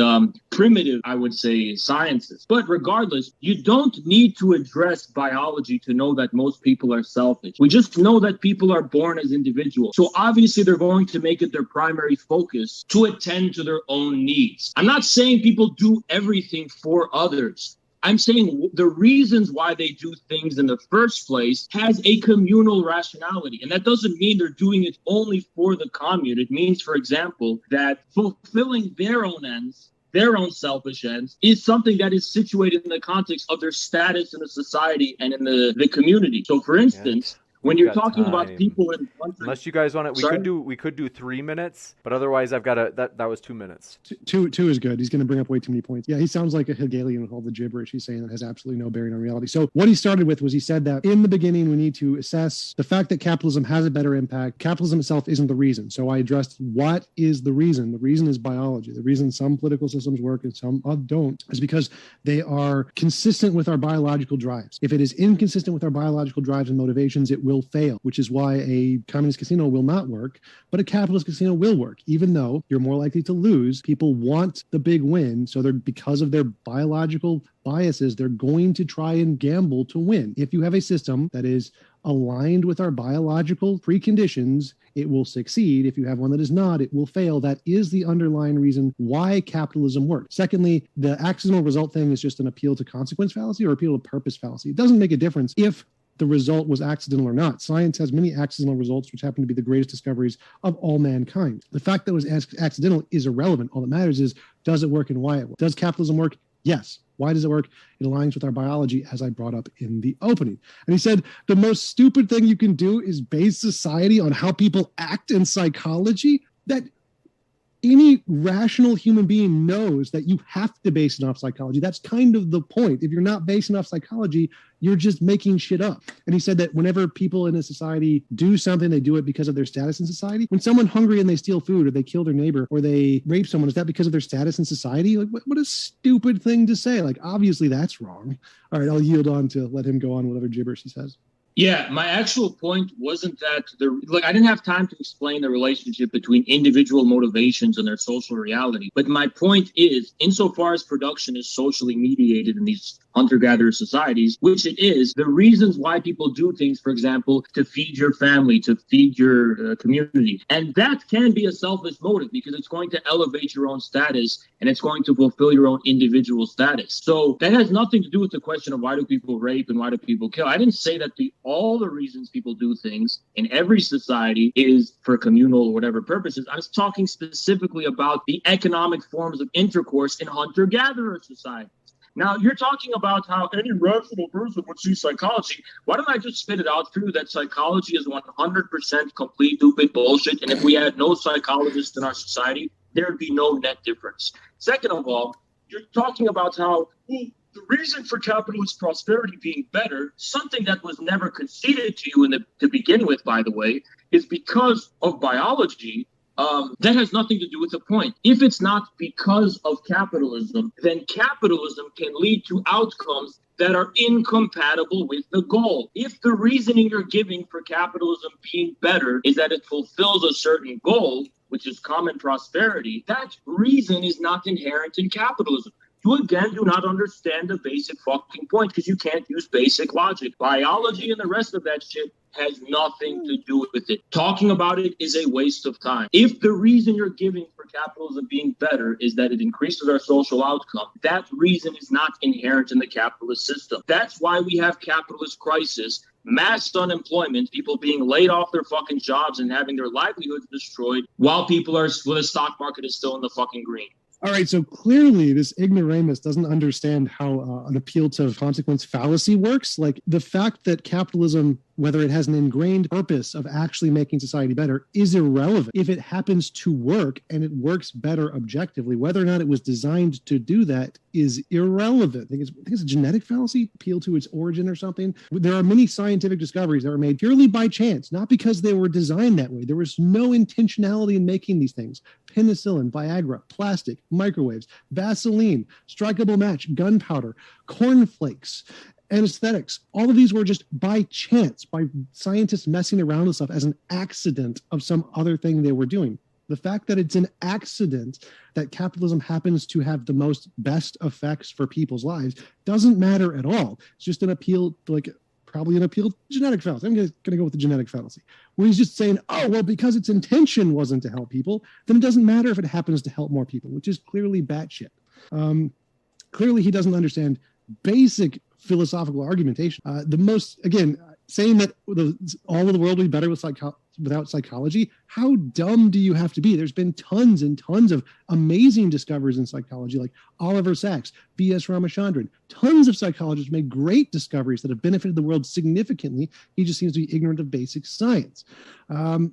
primitive, I would say, sciences. But regardless, you don't need to address biology to know that most people are selfish. We just know that people are born as individuals. So obviously they're going to make it their primary focus to attend to their own needs. I'm not saying people do everything for others. I'm saying the reasons why they do things in the first place has a communal rationality. And that doesn't mean they're doing it only for the commune. It means, for example, that fulfilling their own ends, their own selfish ends, is something that is situated in the context of their status in the society and in the community. So, for instance, when you're talking about people in countries, unless you guys want it, we could do 3 minutes, but otherwise I've got that was 2 minutes. Two is good. He's going to bring up way too many points. Yeah, he sounds like a Hegelian with all the gibberish he's saying that has absolutely no bearing on reality. So what he started with was he said that in the beginning we need to assess the fact that capitalism has a better impact. Capitalism itself isn't the reason. So I addressed what is the reason. The reason is biology. The reason some political systems work and some don't is because they are consistent with our biological drives. If it is inconsistent with our biological drives and motivations, it will fail, which is why a communist casino will not work, but a capitalist casino will work. Even though you're more likely to lose, people want the big win. So they're, because of their biological biases, they're going to try and gamble to win. If you have a system that is aligned with our biological preconditions, it will succeed. If you have one that is not, it will fail. That is the underlying reason why capitalism works. Secondly, the accidental result thing is just an appeal to consequence fallacy or appeal to purpose fallacy. It doesn't make a difference if the result was accidental or not. Science has many accidental results, which happen to be the greatest discoveries of all mankind. The fact that it was accidental is irrelevant. All that matters is, does it work and why it works? Does capitalism work? Yes. Why does it work? It aligns with our biology, as I brought up in the opening. And he said, the most stupid thing you can do is base society on how people act in psychology. That any rational human being knows that you have to base it off psychology. That's kind of the point. If you're not basing off psychology, you're just making shit up. And he said that whenever people in a society do something, they do it because of their status in society. When someone's hungry and they steal food, or they kill their neighbor, or they rape someone, is that because of their status in society? Like, what a stupid thing to say. Like, obviously that's wrong. All right, I'll yield on to let him go on whatever gibberish he says. Yeah, my actual point wasn't that I didn't have time to explain the relationship between individual motivations and their social reality. But my point is, insofar as production is socially mediated in these hunter-gatherer societies, which it is, the reasons why people do things, for example, to feed your family, to feed your community. And that can be a selfish motive because it's going to elevate your own status and it's going to fulfill your own individual status. So that has nothing to do with the question of why do people rape and why do people kill. I didn't say that the all the reasons people do things in every society is for communal or whatever purposes. I was talking specifically about the economic forms of intercourse in hunter-gatherer society. Now, you're talking about how any rational person would see psychology. Why don't I just spit it out for you that psychology is 100% complete stupid bullshit, and if we had no psychologists in our society, there would be no net difference. Second of all, you're talking about how the reason for capitalist prosperity being better, something that was never conceded to you to begin with, by the way, is because of biology. That has nothing to do with the point. If it's not because of capitalism, then capitalism can lead to outcomes that are incompatible with the goal. If the reasoning you're giving for capitalism being better is that it fulfills a certain goal, which is common prosperity, that reason is not inherent in capitalism. You again do not understand the basic fucking point because you can't use basic logic. Biology and the rest of that shit has nothing to do with it. Talking about it is a waste of time. If the reason you're giving for capitalism being better is that it increases our social outcome, that reason is not inherent in the capitalist system. That's why we have capitalist crisis, mass unemployment, people being laid off their fucking jobs and having their livelihoods destroyed while the stock market is still in the fucking green. All right, so clearly this ignoramus doesn't understand how an appeal to consequence fallacy works. Like the fact that capitalism, whether it has an ingrained purpose of actually making society better, is irrelevant. If it happens to work and it works better objectively, whether or not it was designed to do that is irrelevant. I think it's a genetic fallacy, appeal to its origin or something. There are many scientific discoveries that were made purely by chance, not because they were designed that way. There was no intentionality in making these things. Penicillin, Viagra, plastic, microwaves, Vaseline, strikeable match, gunpowder, cornflakes, anesthetics. All of these were just by chance, by scientists messing around with stuff as an accident of some other thing they were doing. The fact that it's an accident that capitalism happens to have the best effects for people's lives doesn't matter at all. It's just an appeal, probably an appeal to genetic fallacy. I'm going to go with the genetic fallacy, where he's just saying, oh, well, because its intention wasn't to help people, then it doesn't matter if it happens to help more people, which is clearly batshit. Clearly, he doesn't understand basic philosophical argumentation. Saying that all of the world would be better without psychology, how dumb do you have to be? There's been tons and tons of amazing discoveries in psychology, like Oliver Sacks, B.S. Ramachandran. Tons of psychologists made great discoveries that have benefited the world significantly. He just seems to be ignorant of basic science. Wow.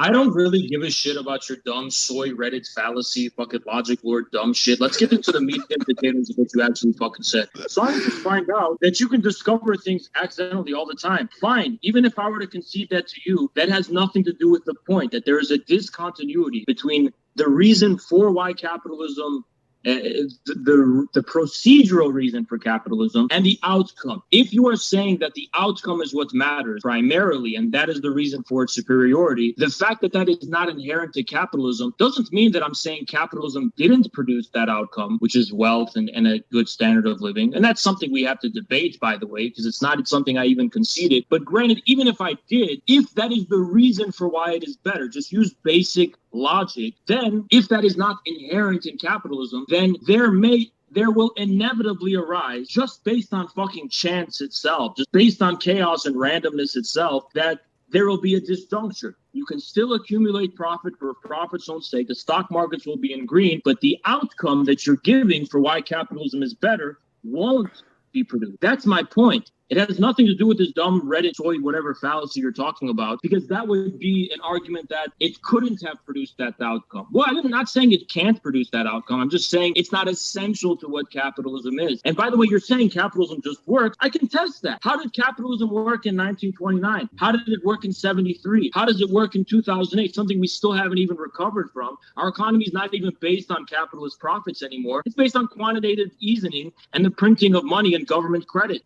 I don't really give a shit about your dumb soy Reddit fallacy, fucking logic lord dumb shit. Let's get into the meat and potatoes of what you actually fucking said. Scientists find out that you can discover things accidentally all the time. Fine. Even if I were to concede that to you, that has nothing to do with the point that there is a discontinuity between the reason for why capitalism the procedural reason for capitalism and the outcome. If you are saying that the outcome is what matters primarily, and that is the reason for its superiority, the fact that that is not inherent to capitalism doesn't mean that I'm saying capitalism didn't produce that outcome, which is wealth and a good standard of living. And that's something we have to debate, by the way, because it's something I even conceded. But granted, even if I did, if that is the reason for why it is better, just use basic logic, then if that is not inherent in capitalism, then there will inevitably arise, just based on fucking chance itself, just based on chaos and randomness itself, that there will be a disjuncture. You can still accumulate profit for profit's own sake. The stock markets will be in green, but the outcome that you're giving for why capitalism is better won't be produced. That's my point. It has nothing to do with this dumb Reddit toy, whatever fallacy you're talking about, because that would be an argument that it couldn't have produced that outcome. Well, I'm not saying it can't produce that outcome. I'm just saying it's not essential to what capitalism is. And by the way, you're saying capitalism just works. I can test that. How did capitalism work in 1929? How did it work in 73? How does it work in 2008? Something we still haven't even recovered from. Our economy is not even based on capitalist profits anymore. It's based on quantitative easing and the printing of money and government credit.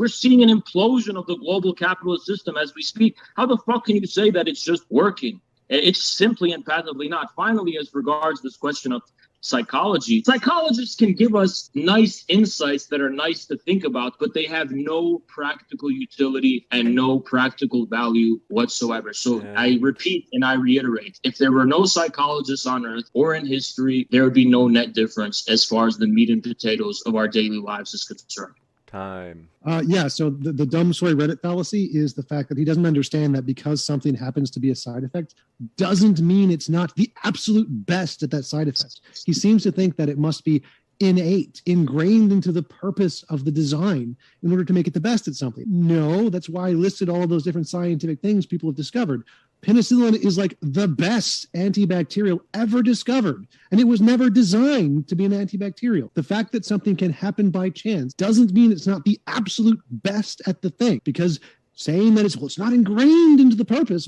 We're seeing an implosion of the global capitalist system as we speak. How the fuck can you say that it's just working? It's simply and patently not. Finally, as regards this question of psychology, psychologists can give us nice insights that are nice to think about, but they have no practical utility and no practical value whatsoever. So I repeat and I reiterate, if there were no psychologists on earth or in history, there would be no net difference as far as the meat and potatoes of our daily lives is concerned. time. Yeah, so the dumb story Reddit fallacy is the fact that he doesn't understand that because something happens to be a side effect doesn't mean it's not the absolute best at that side effect. He seems to think that it must be innate, ingrained into the purpose of the design in order to make it the best at something. No, that's why I listed all of those different scientific things people have discovered. Penicillin is like the best antibacterial ever discovered, and it was never designed to be an antibacterial. The fact that something can happen by chance doesn't mean it's not the absolute best at the thing, because saying that it's not ingrained into the purpose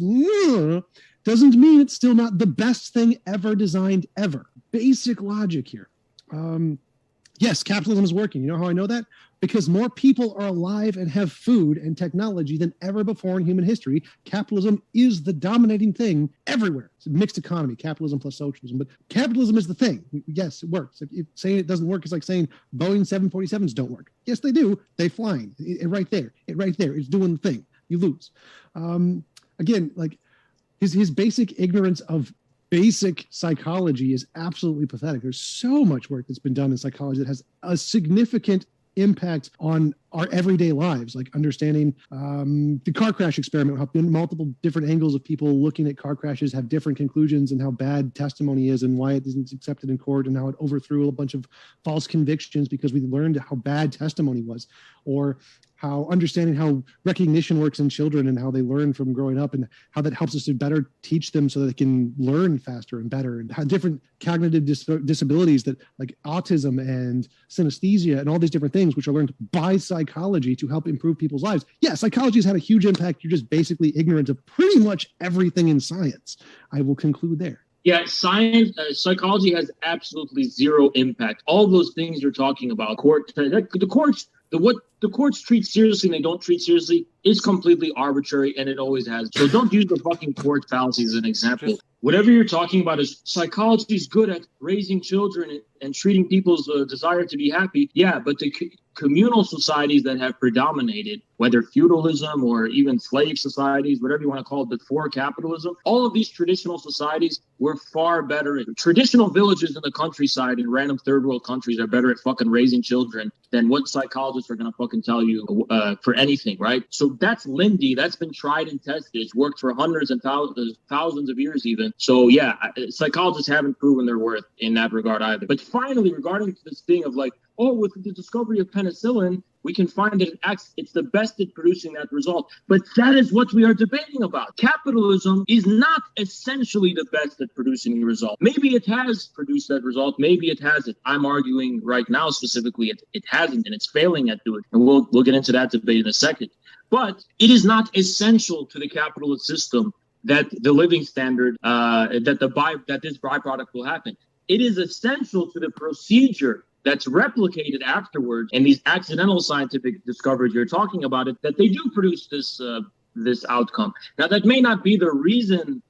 doesn't mean it's still not the best thing ever designed ever. Basic logic here. Yes, capitalism is working. You know how I know that? Because more people are alive and have food and technology than ever before in human history. Capitalism is the dominating thing everywhere. It's a mixed economy, capitalism plus socialism. But capitalism is the thing. Yes, it works. If saying it doesn't work is like saying Boeing 747s don't work. Yes, they do. They flying. Right there. It's doing the thing. You lose. Again, like his basic ignorance of basic psychology is absolutely pathetic. There's so much work that's been done in psychology that has a significant impact on our everyday lives, like understanding the car crash experiment, how multiple different angles of people looking at car crashes have different conclusions, and how bad testimony is and why it isn't accepted in court, and how it overthrew a bunch of false convictions because we learned how bad testimony was, or how understanding how recognition works in children and how they learn from growing up, and how that helps us to better teach them so that they can learn faster and better, and how different cognitive disabilities that like autism and synesthesia and all these different things, which are learned by psychology to help improve people's lives. Yeah, psychology has had a huge impact. You're just basically ignorant of pretty much everything in science. I will conclude there. Yeah, psychology has absolutely zero impact. All those things you're talking about, what the courts treat seriously and they don't treat seriously is completely arbitrary, and it always has. So don't use the fucking court fallacy as an example. Whatever you're talking about is psychology is good at raising children and treating people's desire to be happy. Yeah, but the communal societies that have predominated, whether feudalism or even slave societies, whatever you want to call it, before capitalism, all of these traditional societies were far better. Traditional villages in the countryside in random third world countries are better at fucking raising children than what psychologists are going to fucking tell you for anything, right? So that's Lindy. That's been tried and tested. It's worked for hundreds and thousands of years even. So yeah, psychologists haven't proven their worth in that regard either. But finally, regarding this thing of like, oh, with the discovery of penicillin, we can find that it's the best at producing that result. But that is what we are debating about. Capitalism is not essentially the best at producing the result. Maybe it has produced that result. Maybe it hasn't. I'm arguing right now specifically it hasn't, and it's failing at doing it. And we'll get into that debate in a second. But it is not essential to the capitalist system that the living standard, that this byproduct will happen. It is essential to the procedure that's replicated afterwards, and these accidental scientific discoveries you're talking about, it that they do produce this outcome. Now, that may not be the reason,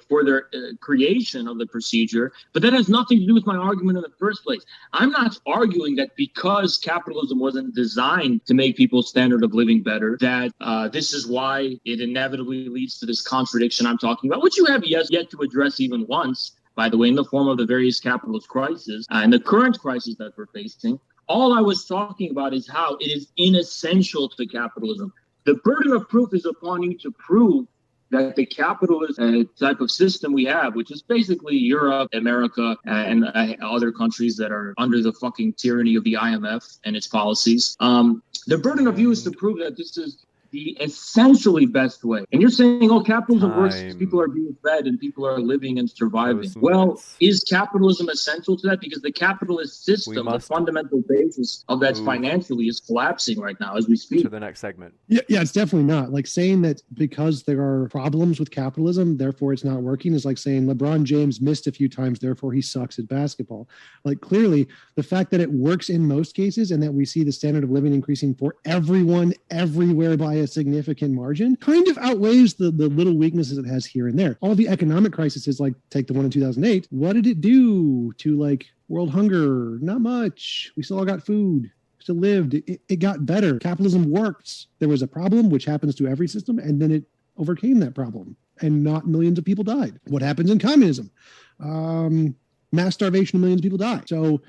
for their creation of the procedure, but that has nothing to do with my argument in the first place. I'm not arguing that because capitalism wasn't designed to make people's standard of living better, that this is why it inevitably leads to this contradiction I'm talking about, which you have yet to address even once, by the way, in the form of the various capitalist crises and the current crisis that we're facing. All I was talking about is how it is inessential to capitalism. The burden of proof is upon you to prove that the capitalist type of system we have, which is basically Europe, America, and other countries that are under the fucking tyranny of the IMF and its policies, the burden of you is to prove that this is the essentially best way. And you're saying, oh, capitalism works because people are being fed and people are living and surviving. Well, is capitalism essential to that? Because the capitalist system, the fundamental basis of that financially is collapsing right now as we speak. To the next segment. Yeah, it's definitely not. Like saying that because there are problems with capitalism, therefore it's not working, is like saying LeBron James missed a few times, therefore he sucks at basketball. Like clearly, the fact that it works in most cases and that we see the standard of living increasing for everyone, everywhere by a significant margin kind of outweighs the little weaknesses it has here and there. All the economic crises, like take the one in 2008, what did it do to like world hunger? Not much. We still all got food, still lived. It got better. Capitalism works. There was a problem, which happens to every system, and then it overcame that problem and not millions of people died. What happens in communism? Mass starvation, millions of people die. So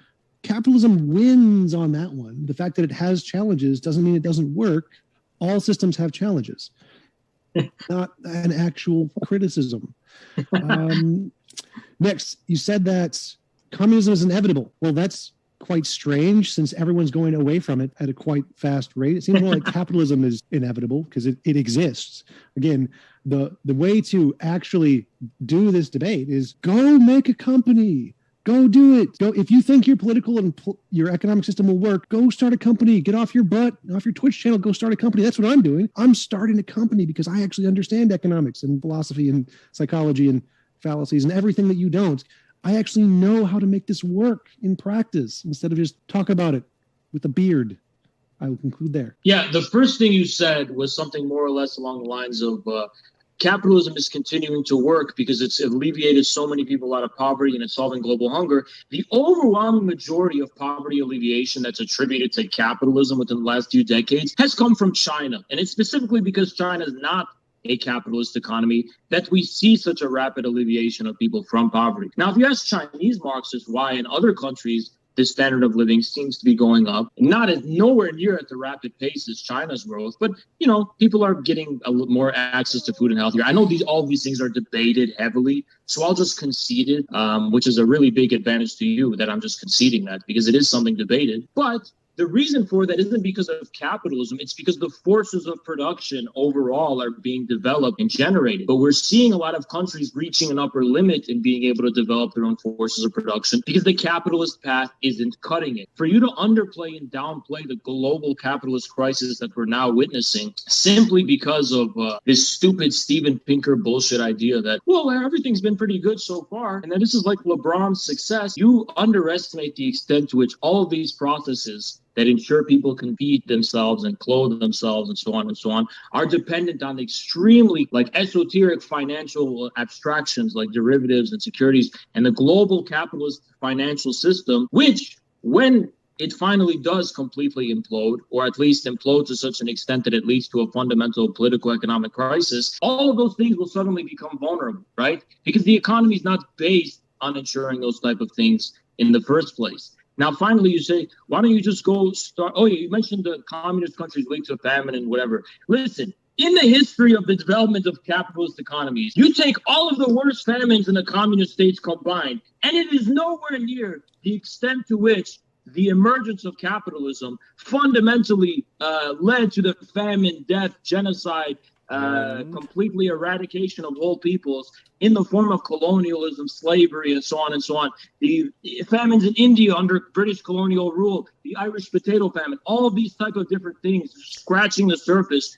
capitalism wins on that one. The fact that it has challenges doesn't mean it doesn't work. All systems have challenges, not an actual criticism. Next, you said that communism is inevitable. Well, that's quite strange since everyone's going away from it at a quite fast rate. It seems more like capitalism is inevitable because it exists. Again, the way to actually do this debate is go make a company. Go do it. Go if you think your political and your economic system will work. Go start a company. Get off your butt, off your Twitch channel. Go start a company. That's what I'm doing. I'm starting a company because I actually understand economics and philosophy and psychology and fallacies and everything that you don't. I actually know how to make this work in practice instead of just talk about it with a beard. I will conclude there. Yeah, the first thing you said was something more or less along the lines of capitalism is continuing to work because it's alleviated so many people out of poverty and it's solving global hunger. The overwhelming majority of poverty alleviation that's attributed to capitalism within the last few decades has come from China. And it's specifically because China is not a capitalist economy that we see such a rapid alleviation of people from poverty. Now, if you ask Chinese Marxists why in other countries the standard of living seems to be going up, nowhere near at the rapid pace as China's growth, but people are getting a little more access to food and health here. I know all these things are debated heavily, so I'll just concede it, which is a really big advantage to you that I'm just conceding that because it is something debated. But the reason for that isn't because of capitalism. It's because the forces of production overall are being developed and generated. But we're seeing a lot of countries reaching an upper limit in being able to develop their own forces of production because the capitalist path isn't cutting it. For you to underplay and downplay the global capitalist crisis that we're now witnessing simply because of this stupid Steven Pinker bullshit idea that, well, everything's been pretty good so far, and that this is like LeBron's success, you underestimate the extent to which all of these processes that ensure people can feed themselves and clothe themselves and so on, are dependent on extremely esoteric financial abstractions like derivatives and securities and the global capitalist financial system, which when it finally does completely implode, or at least implode to such an extent that it leads to a fundamental political economic crisis, all of those things will suddenly become vulnerable, right? Because the economy is not based on ensuring those type of things in the first place. Now, finally, you say, why don't you just go start? Oh, yeah, you mentioned the communist countries linked to famine and whatever. Listen, in the history of the development of capitalist economies, you take all of the worst famines in the communist states combined, and it is nowhere near the extent to which the emergence of capitalism fundamentally led to the famine, death, genocide, completely eradication of whole peoples in the form of colonialism, slavery, and so on and so on. The famines in India under British colonial rule, the Irish potato famine, all of these type of different things scratching the surface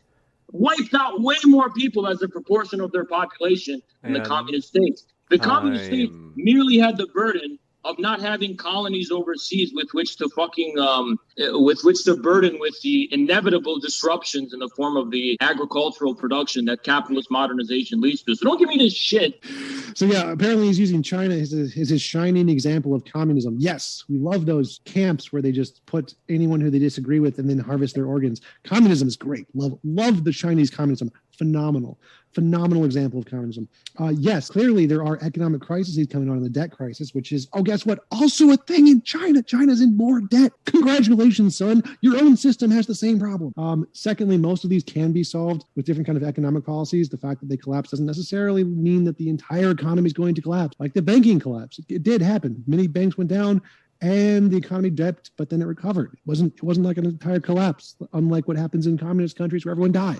wiped out way more people as a proportion of their population in the communist states. The communist states merely had the burden of not having colonies overseas with which to burden with the inevitable disruptions in the form of the agricultural production that capitalist modernization leads to. So don't give me this shit. So yeah, apparently he's using China as his shining example of communism. Yes, we love those camps where they just put anyone who they disagree with and then harvest their organs. Communism is great. Love the Chinese communism. Phenomenal example of communism. Yes, clearly there are economic crises coming on in the debt crisis, which is, guess what? Also a thing in China. China's in more debt. Congratulations, son. Your own system has the same problem. Secondly, most of these can be solved with different kind of economic policies. The fact that they collapse doesn't necessarily mean that the entire economy is going to collapse. Like the banking collapse. It did happen. Many banks went down and the economy dipped, but then it recovered. It wasn't like an entire collapse, unlike what happens in communist countries where everyone died.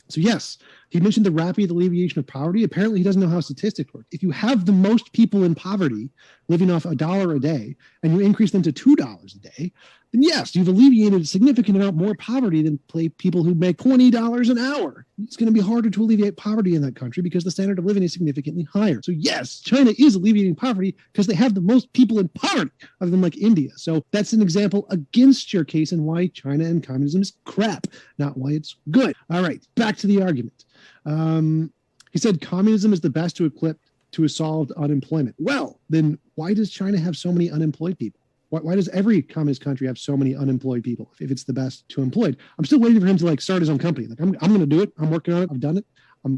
So yes, he mentioned the rapid alleviation of poverty. Apparently, he doesn't know how statistics work. If you have the most people in poverty living off $1 a day and you increase them to $2 a day, then yes, you've alleviated a significant amount more poverty than people who make $20 an hour. It's going to be harder to alleviate poverty in that country because the standard of living is significantly higher. So yes, China is alleviating poverty because they have the most people in poverty, other than like India. So that's an example against your case and why China and communism is crap, not why it's good. All right, back to the argument. He said communism is the best to solve unemployment. Well, then why does China have so many unemployed people? Why does every communist country have so many unemployed people if it's the best to employ? I'm still waiting for him to start his own company. I'm going to do it. I'm working on it. I've done it.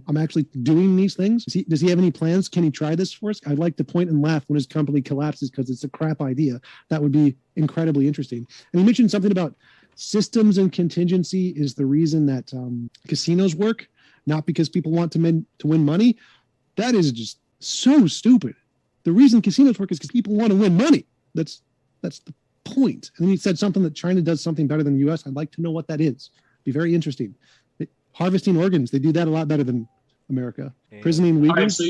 I'm actually doing these things. Does he have any plans? Can he try this for us? I'd like to point and laugh when his company collapses because it's a crap idea. That would be incredibly interesting. And he mentioned something about systems and contingency is the reason that casinos work, not because people want to win money. That is just so stupid. The reason casinos work is because people want to win money. That's the point. And then he said something that China does something better than the U.S. I'd like to know what that is. Be very interesting. Harvesting organs, they do that a lot better than America. Prisoning Uyghurs. Right, so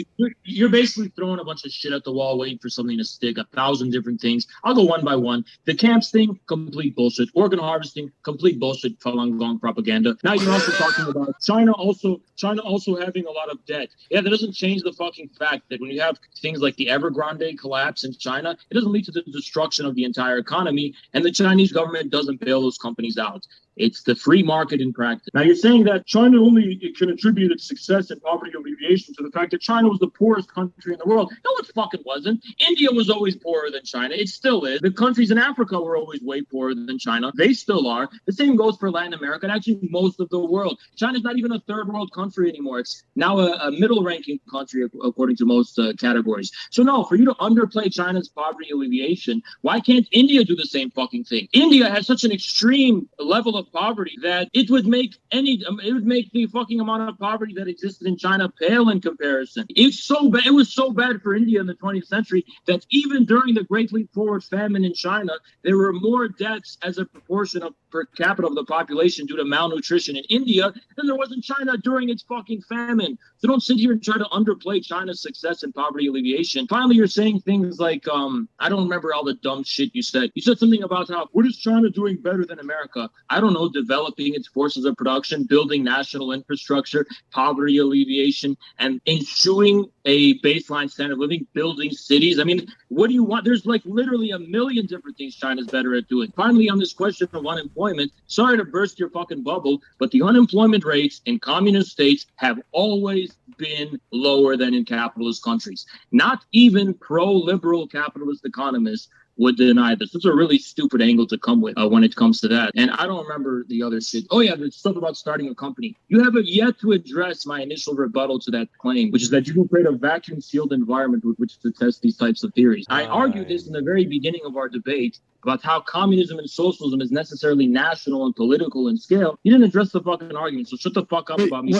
you're basically throwing a bunch of shit at the wall, waiting for something to stick. 1,000 different things. I'll go one by one. The camps thing, complete bullshit. Organ harvesting, complete bullshit. Falun Gong propaganda. Now you're also talking about China also having a lot of debt. Yeah, that doesn't change the fucking fact that when you have things like the Evergrande collapse in China, it doesn't lead to the destruction of the entire economy, and the Chinese government doesn't bail those companies out. It's the free market in practice. Now, you're saying that China only can attribute its success in poverty alleviation to the fact that China was the poorest country in the world. No, it fucking wasn't. India was always poorer than China. It still is. The countries in Africa were always way poorer than China. They still are. The same goes for Latin America and actually most of the world. China's not even a third world country anymore. It's now a middle-ranking country according to most categories. So no, for you to underplay China's poverty alleviation, why can't India do the same fucking thing? India has such an extreme level of poverty that it would make the fucking amount of poverty that existed in China pale in comparison. It's so bad. It was so bad for India in the 20th century that even during the Great Leap Forward famine in China, there were more deaths as a proportion of per capita of the population due to malnutrition in India than there was in China during its fucking famine. So don't sit here and try to underplay China's success in poverty alleviation. Finally, you're saying things like, I don't remember all the dumb shit you said. You said something about how, what is China doing better than America? I don't know, developing its forces of production, building national infrastructure, poverty alleviation, and ensuring a baseline standard of living, building cities. I mean, what do you want? There's like literally a million different things China's better at doing. Finally, on this question of unemployment, sorry to burst your fucking bubble, but the unemployment rates in communist states have always been lower than in capitalist countries. Not even pro-liberal capitalist economists would deny this. It's a really stupid angle to come with when it comes to that. And I don't remember the other shit. Oh yeah, the stuff about starting a company. You haven't yet to address my initial rebuttal to that claim, which is that you can create a vacuum-sealed environment with which to test these types of theories. I argued this in the very beginning of our debate about how communism and socialism is necessarily national and political in scale. You didn't address the fucking argument, so shut the fuck up about me.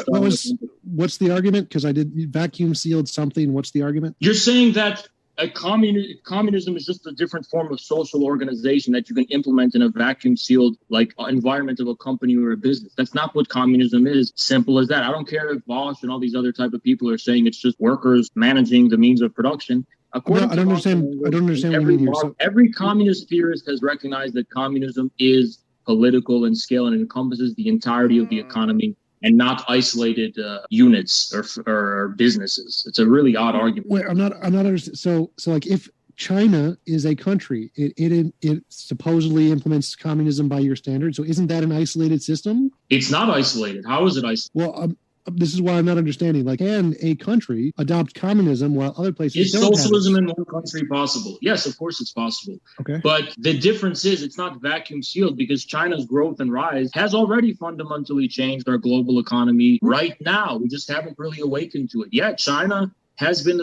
What's the argument? Because I did vacuum-sealed something. What's the argument? You're saying that communism is just a different form of social organization that you can implement in a vacuum-sealed like environment of a company or a business. That's not what communism is. Simple as that. I don't care if Bosch and all these other type of people are saying it's just workers managing the means of production. I don't understand what you mean here. Every communist theorist has recognized that communism is political in scale and encompasses the entirety of the economy and not isolated units or businesses. It's a really odd argument. Wait, I'm not understanding. So like if China is a country, it supposedly implements communism by your standards. So isn't that an isolated system? It's not isolated. How is it isolated? Well, this is why I'm not understanding. Like, can a country adopt communism while other places don't? Is socialism in one country possible? Yes, of course it's possible. Okay. But the difference is it's not vacuum sealed because China's growth and rise has already fundamentally changed our global economy right now. We just haven't really awakened to it. Yeah, China has been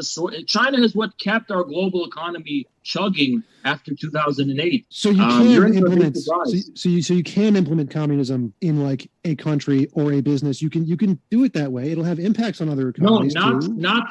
China is what kept our global economy chugging after 2008. So you can implement. So you can implement communism in like a country or a business. You can do it that way. It'll have impacts on other economies. No,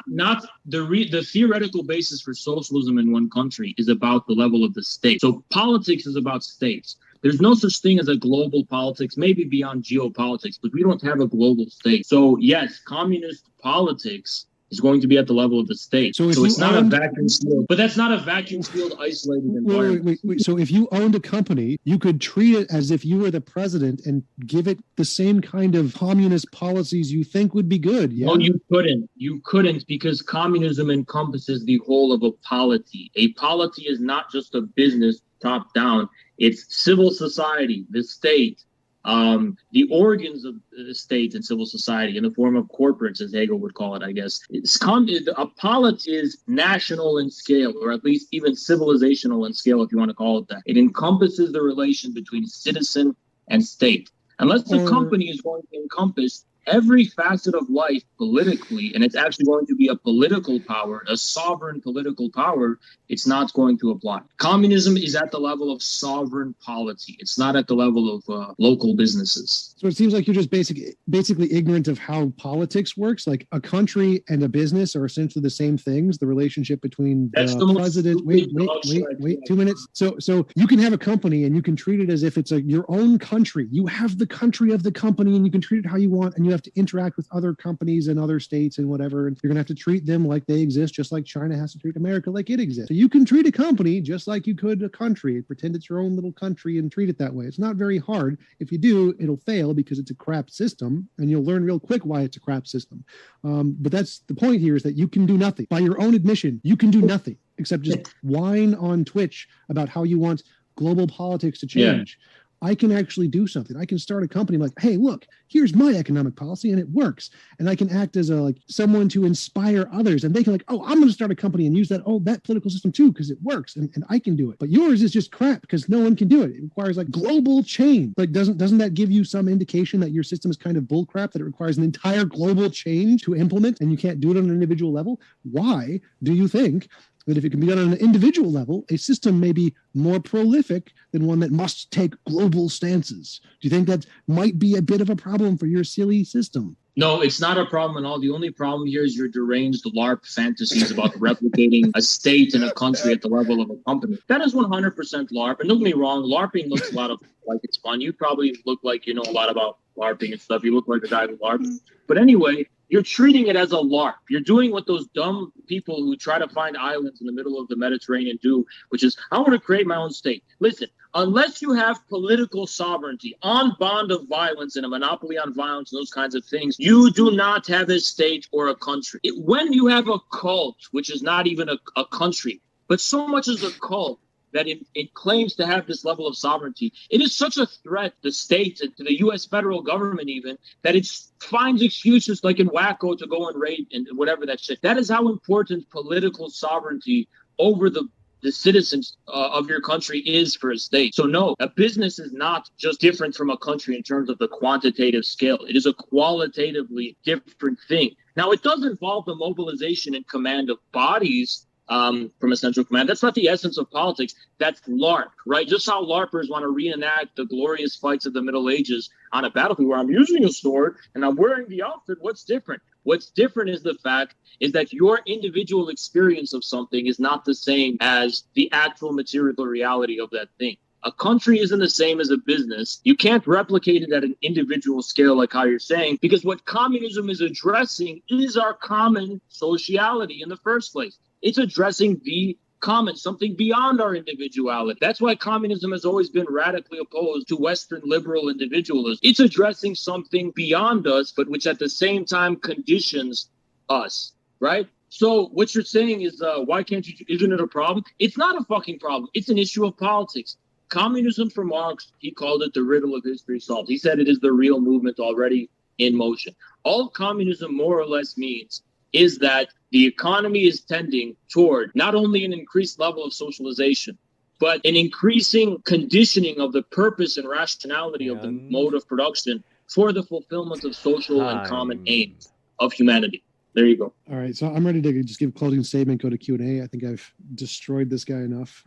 not the theoretical basis for socialism in one country is about the level of the state. So politics is about states. There's no such thing as a global politics, maybe beyond geopolitics, but we don't have a global state. So yes, communist politics is going to be at the level of the state. So it's not a vacuum sealed, but that's not a vacuum sealed isolated environment. Wait. So if you owned a company, you could treat it as if you were the president and give it the same kind of communist policies you think would be good. Yeah? No, you couldn't. You couldn't because communism encompasses the whole of a polity. A polity is not just a business top down. It's civil society, the state, the organs of the state and civil society in the form of corporates, as Hegel would call it, I guess. A polity is national in scale, or at least even civilizational in scale, if you want to call it that. It encompasses the relation between citizen and state. Unless the company is going to encompass every facet of life politically, and it's actually going to be a political power, a sovereign political power, it's not going to apply. Communism is at the level of sovereign polity. It's not at the level of local businesses. So it seems like you're just basically ignorant of how politics works. Like a country and a business are essentially the same things. The relationship between the president. Wait, 2 minutes. So you can have a company and you can treat it as if it's your own country. You have the country of the company and you can treat it how you want, and you have to interact with other companies and other states and whatever. And you're going to have to treat them like they exist, just like China has to treat America like it exists. So you can treat a company just like you could a country, pretend it's your own little country and treat it that way. It's not very hard. If you do, it'll fail because it's a crap system, and you'll learn real quick why it's a crap system. But that's the point here, is that you can do nothing. By your own admission, you can do nothing except just whine on Twitch about how you want global politics to change. Yeah. I can actually do something. I can start a company like, hey, look, here's my economic policy and it works. And I can act as someone to inspire others. And they can I'm going to start a company and use that political system too, because it works and I can do it. But yours is just crap because no one can do it. It requires global change. Doesn't that give you some indication that your system is kind of bullcrap, that it requires an entire global change to implement and you can't do it on an individual level? Why do you think that if it can be done on an individual level, a system may be more prolific than one that must take global stances? Do you think that might be a bit of a problem for your silly system? No, it's not a problem at all. The only problem here is your deranged LARP fantasies about replicating a state and a country at the level of a company. That is 100% LARP. And don't get me wrong, LARPing looks a lot like it's fun. You probably look like you know a lot about LARPing and stuff. You look like a guy who LARPs. But anyway, you're treating it as a LARP. You're doing what those dumb people who try to find islands in the middle of the Mediterranean do, which is, I want to create my own state. Listen, unless you have political sovereignty on bond of violence and a monopoly on violence and those kinds of things, you do not have a state or a country. When you have a cult, which is not even a country, but so much as a cult, that it claims to have this level of sovereignty, it is such a threat to states and to the U.S. federal government even, that it finds excuses like in Wacko to go and raid and whatever that shit. That is how important political sovereignty over the citizens of your country is for a state. So no, a business is not just different from a country in terms of the quantitative scale. It is a qualitatively different thing. Now, it does involve the mobilization and command of bodies from a central command. That's not the essence of politics. That's LARP, right? Just how LARPers want to reenact the glorious fights of the Middle Ages on a battlefield where I'm using a sword and I'm wearing the outfit. What's different? What's different is the fact is that your individual experience of something is not the same as the actual material reality of that thing. A country isn't the same as a business. You can't replicate it at an individual scale like how you're saying, because what communism is addressing is our common sociality in the first place. It's addressing the common, something beyond our individuality. That's why communism has always been radically opposed to Western liberal individualism. It's addressing something beyond us, but which at the same time conditions us, right? So what you're saying is, why can't you, isn't it a problem? It's not a fucking problem. It's an issue of politics. Communism for Marx, he called it the riddle of history solved. He said it is the real movement already in motion. All communism more or less means is that the economy is tending toward not only an increased level of socialization, but an increasing conditioning of the purpose and rationality of the mode of production for the fulfillment of social and common aims of humanity. There you go. All right. So I'm ready to just give a closing statement, go to Q&A. I think I've destroyed this guy enough.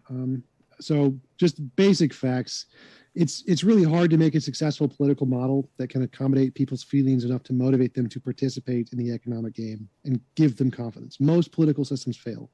So just basic facts. It's really hard to make a successful political model that can accommodate people's feelings enough to motivate them to participate in the economic game and give them confidence. Most political systems fail,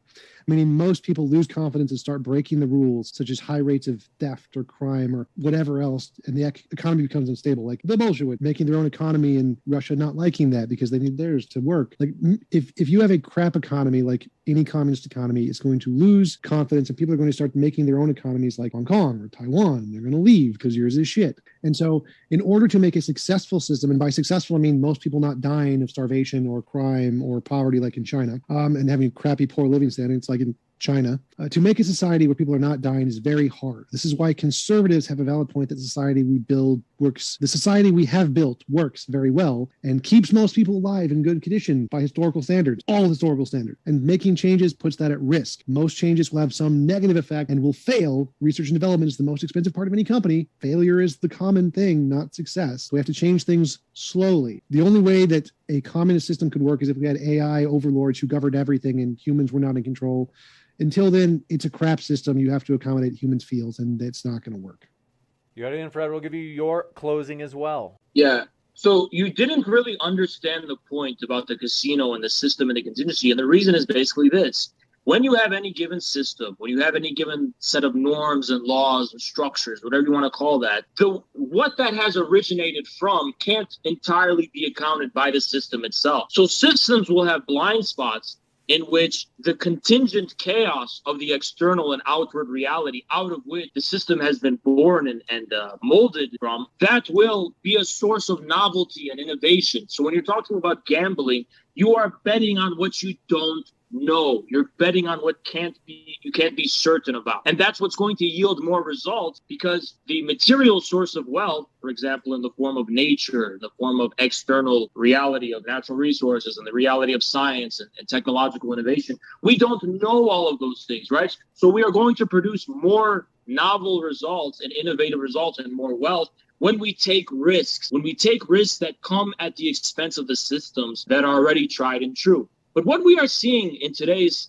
meaning most people lose confidence and start breaking the rules, such as high rates of theft or crime or whatever else, and the economy becomes unstable. Like the Bolshevik making their own economy and Russia not liking that because they need theirs to work. Like if you have a crap economy, like any communist economy, it's going to lose confidence and people are going to start making their own economies like Hong Kong or Taiwan, and they're going to leave because yours is shit. And so in order to make a successful system, and by successful I mean most people not dying of starvation or crime or poverty like in China, and having crappy poor living standards like in China. To make a society where people are not dying is very hard. This is why conservatives have a valid point that the society we build works. The society we have built works very well and keeps most people alive in good condition by historical standards, all historical standards. And making changes puts that at risk. Most changes will have some negative effect and will fail. Research and development is the most expensive part of any company. Failure is the common thing, not success. We have to change things slowly. The only way that a communist system could work is if we had AI overlords who governed everything and humans were not in control. Until then, it's a crap system. You have to accommodate humans' feels, and it's not going to work. You got it in, Fred. We'll give you your closing as well. Yeah. So you didn't really understand the point about the casino and the system and the contingency. And the reason is basically this. When you have any given system, when you have any given set of norms and laws and structures, whatever you want to call that, what that has originated from can't entirely be accounted by the system itself. So systems will have blind spots in which the contingent chaos of the external and outward reality out of which the system has been born and molded from, that will be a source of novelty and innovation. So when you're talking about gambling, you are betting on what you don't know. You're betting on what you can't be certain about. And that's what's going to yield more results, because the material source of wealth, for example, in the form of nature, the form of external reality of natural resources and the reality of science and technological innovation, we don't know all of those things, right? So we are going to produce more novel results and innovative results and more wealth when we take risks that come at the expense of the systems that are already tried and true. But what we are seeing in today's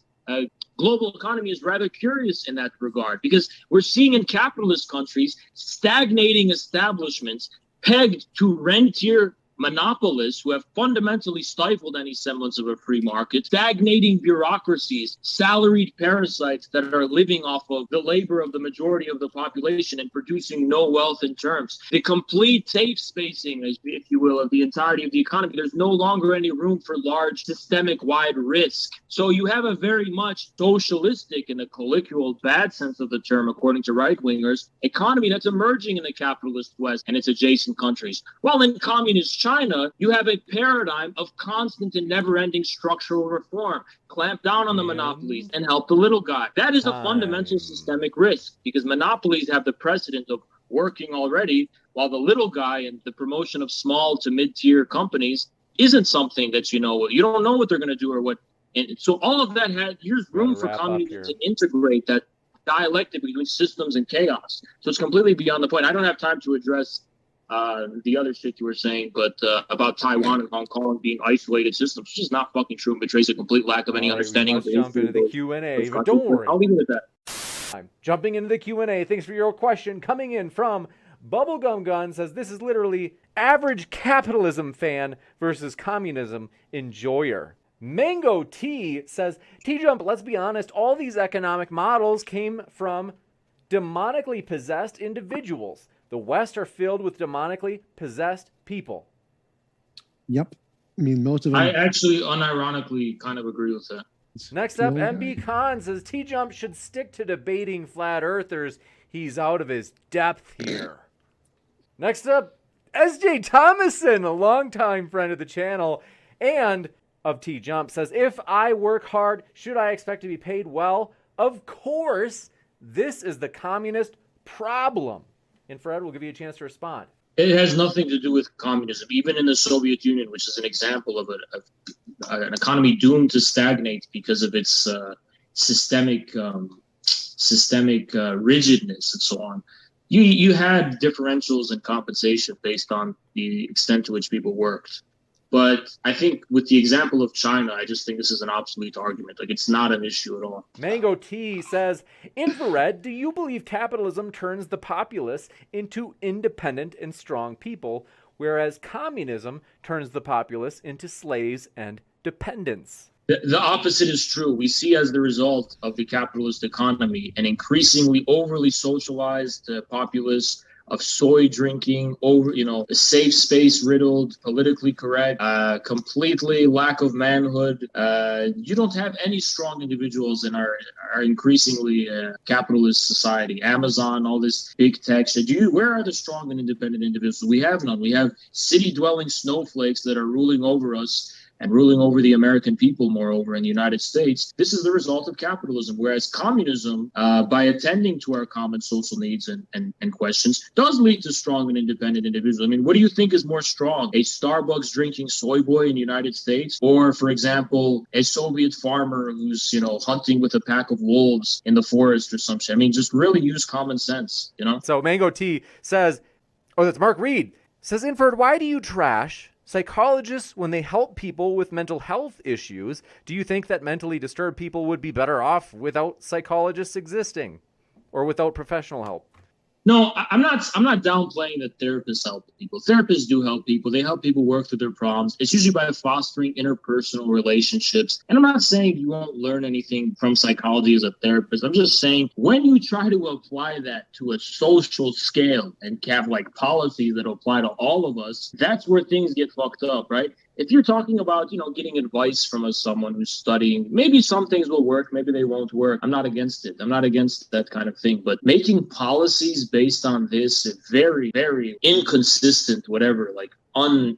global economy is rather curious in that regard, because we're seeing in capitalist countries stagnating establishments pegged to rentier monopolists who have fundamentally stifled any semblance of a free market, stagnating bureaucracies, salaried parasites that are living off of the labor of the majority of the population and producing no wealth in terms. The complete safe spacing, if you will, of the entirety of the economy. There's no longer any room for large systemic-wide risk. So you have a very much socialistic, in the colloquial bad sense of the term, according to right-wingers, economy that's emerging in the capitalist West and its adjacent countries. While in communist China, you have a paradigm of constant and never-ending structural reform. Clamp down on the monopolies and help the little guy. That is a fundamental systemic risk, because monopolies have the precedent of working already, while the little guy and the promotion of small to mid-tier companies isn't something that you don't know what they're going to do or what. And so all of that here's room for communism to integrate that dialectic between systems and chaos. So it's completely beyond the point. I don't have time to address the other shit you were saying, but about Taiwan and Hong Kong being isolated systems, which is not fucking true and betrays a complete lack of any understanding of the jump into the Q&A, but don't worry. I'll leave it at that. I'm jumping into the Q&A. Thanks for your question. Coming in from Bubblegum Gun says, this is literally average capitalism fan versus communism enjoyer. Mango T says, T-Jump, let's be honest, all these economic models came from demonically possessed individuals. The West are filled with demonically possessed people. Yep. I mean, most of them. I actually unironically kind of agree with that. Next up, MB Khan says, T-Jump should stick to debating flat earthers. He's out of his depth here. Next up, SJ Thomason, a longtime friend of the channel and of T-Jump, says, if I work hard, should I expect to be paid well? Of course. This is the communist problem. And Fred, we'll give you a chance to respond. It has nothing to do with communism. Even in the Soviet Union, which is an example of an economy doomed to stagnate because of its systemic rigidness and so on, you had differentials in compensation based on the extent to which people worked. But I think with the example of China, I just think this is an obsolete argument. Like, it's not an issue at all. Mango T says, Infrared, do you believe capitalism turns the populace into independent and strong people, whereas communism turns the populace into slaves and dependents? The opposite is true. We see as the result of the capitalist economy an increasingly overly socialized populace of soy drinking, a safe space riddled, politically correct, completely lack of manhood. You don't have any strong individuals in our increasingly capitalist society. Amazon, all this big tech shit. Where are the strong and independent individuals? We have none. We have city dwelling snowflakes that are ruling over us, and ruling over the American people, moreover, in the United States. This is the result of capitalism, whereas communism, by attending to our common social needs and questions, does lead to strong and independent individuals. I mean, what do you think is more strong? A Starbucks drinking soy boy in the United States, or, for example, a Soviet farmer who's, hunting with a pack of wolves in the forest or some shit? I mean, just really use common sense, So Mango T says, that's Mark Reed, says, Infrared, why do you trash psychologists when they help people with mental health issues? Do you think that mentally disturbed people would be better off without psychologists existing or without professional help? No, I'm not downplaying that therapists help people. Therapists do help people. They help people work through their problems. It's usually by fostering interpersonal relationships. And I'm not saying you won't learn anything from psychology as a therapist. I'm just saying when you try to apply that to a social scale and have like policies that apply to all of us, that's where things get fucked up, right? If you're talking about, getting advice from someone who's studying, maybe some things will work, maybe they won't work. I'm not against it. I'm not against that kind of thing. But making policies based on this is very, very inconsistent, whatever,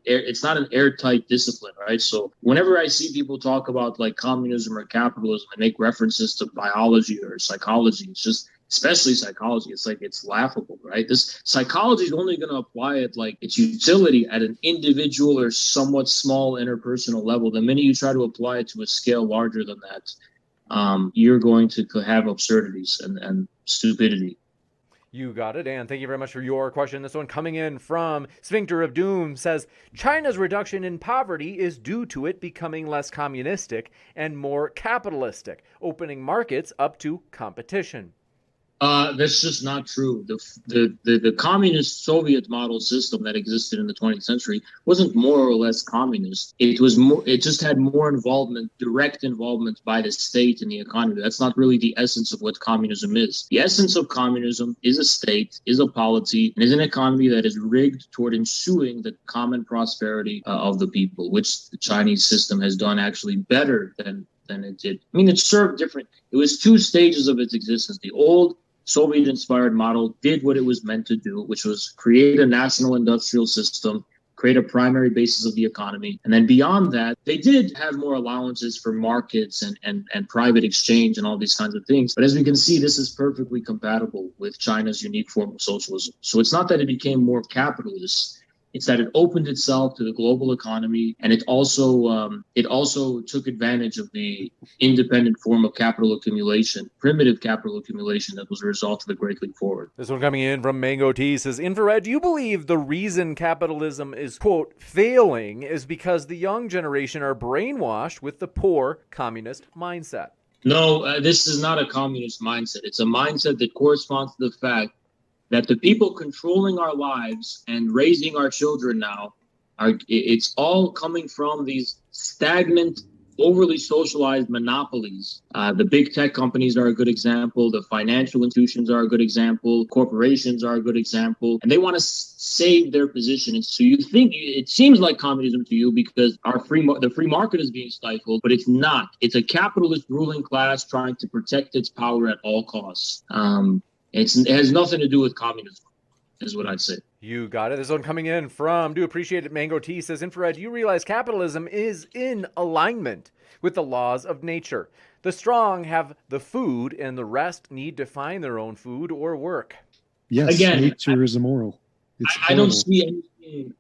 it's not an airtight discipline, right? So whenever I see people talk about like communism or capitalism and make references to biology or psychology, it's just, especially psychology, it's laughable, right? This psychology is only going to apply at like its utility at an individual or somewhat small interpersonal level. The minute you try to apply it to a scale larger than that, you're going to have absurdities and stupidity. You got it, and thank you very much for your question. This one coming in from Sphincter of Doom says, China's reduction in poverty is due to it becoming less communistic and more capitalistic, opening markets up to competition. That's just not true. The communist Soviet model system that existed in the 20th century wasn't more or less communist. It was more. It just had more involvement, direct involvement by the state in the economy. That's not really the essence of what communism is. The essence of communism is a state, is a polity, and is an economy that is rigged toward ensuring the common prosperity of the people, which the Chinese system has done actually better than it did. I mean, it served different. It was two stages of its existence. The old Soviet-inspired model did what it was meant to do, which was create a national industrial system, create a primary basis of the economy. And then beyond that, they did have more allowances for markets and private exchange and all these kinds of things. But as we can see, this is perfectly compatible with China's unique form of socialism. So it's not that it became more capitalist. It's that it opened itself to the global economy, and it also took advantage of the independent form of capital accumulation, primitive capital accumulation that was a result of the Great Leap Forward. This one coming in from Mango T says, Infrared, do you believe the reason capitalism is, quote, failing is because the young generation are brainwashed with the poor communist mindset? No, this is not a communist mindset. It's a mindset that corresponds to the fact that the people controlling our lives and raising our children now, it's all coming from these stagnant, overly socialized monopolies. The big tech companies are a good example. The financial institutions are a good example. Corporations are a good example. And they want to save their position. And so you think it seems like communism to you because the free market is being stifled, but it's not. It's a capitalist ruling class trying to protect its power at all costs. It has nothing to do with communism, is what I'd say. You got it. This one coming in from Do Appreciate It Mango T says, Infrared, you realize capitalism is in alignment with the laws of nature. The strong have the food and the rest need to find their own food or work. Yes, again, nature is immoral. I don't see anything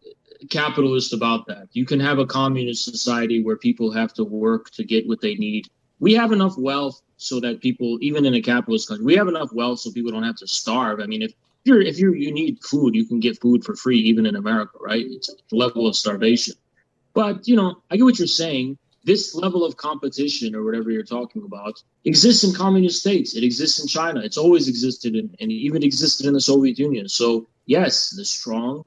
capitalist about that. You can have a communist society where people have to work to get what they need. We have enough wealth so that people, even in a capitalist country, we have enough wealth so people don't have to starve. I mean, if you need food, you can get food for free, even in America, right? It's a level of starvation. But, I get what you're saying. This level of competition or whatever you're talking about exists in communist states. It exists in China. It's always existed and even existed in the Soviet Union. So, yes, the strong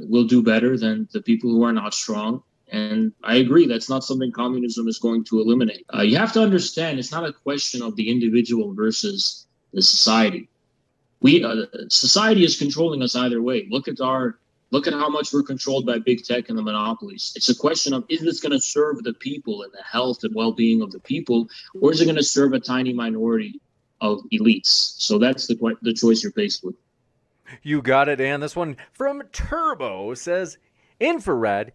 will do better than the people who are not strong. And I agree, that's not something communism is going to eliminate. You have to understand, it's not a question of the individual versus the society. Society is controlling us either way. Look at how much we're controlled by big tech and the monopolies. It's a question of, is this going to serve the people and the health and well-being of the people, or is it going to serve a tiny minority of elites? So that's the choice you're faced with. You got it, and this one from Turbo says, Infrared,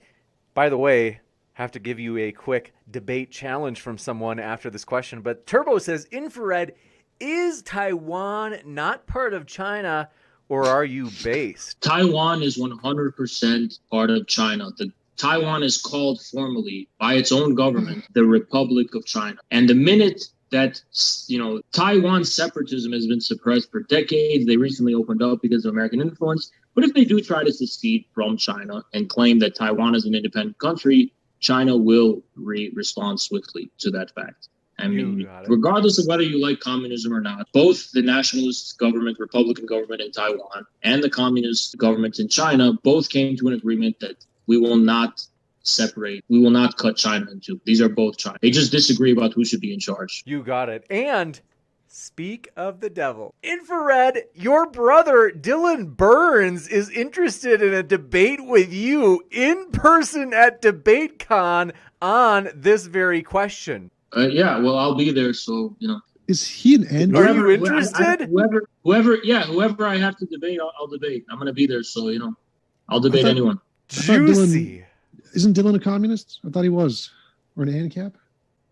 by the way, Have to give you a quick debate challenge from someone after this question. But Turbo says, Infrared, is Taiwan not part of China, or are you based? Taiwan is 100% part of China. Taiwan is called formally by its own government the Republic of China. And the minute that, Taiwan separatism has been suppressed for decades, they recently opened up because of American influence. But if they do try to secede from China and claim that Taiwan is an independent country, China will respond swiftly to that fact. I mean, regardless of whether you like communism or not, both the nationalist government, Republican government in Taiwan, and the communist government in China both came to an agreement that we will not separate. We will not cut China in two. These are both China. They just disagree about who should be in charge. You got it. And speak of the devil. Infrared, your brother Dylan Burns is interested in a debate with you in person at DebateCon on this very question. Yeah, well, I'll be there, so, Is he an end? Are you interested? Whoever I have to debate, I'll debate. I'm going to be there, so, I'll debate anyone. Juicy. Isn't Dylan a communist? I thought he was. Or an ANCAP?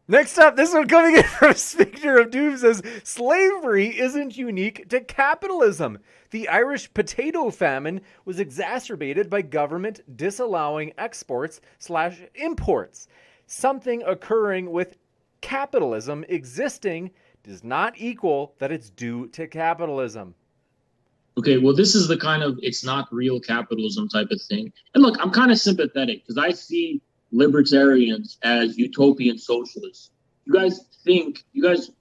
Next up, this one coming in from Sphincter of Doom says, slavery isn't unique to capitalism. The Irish potato famine was exacerbated by government disallowing exports/imports. Something occurring with capitalism existing does not equal that it's due to capitalism. Okay, well, this is the kind of it's not real capitalism type of thing. And look, I'm kind of sympathetic because I see libertarians as utopian socialists. You guys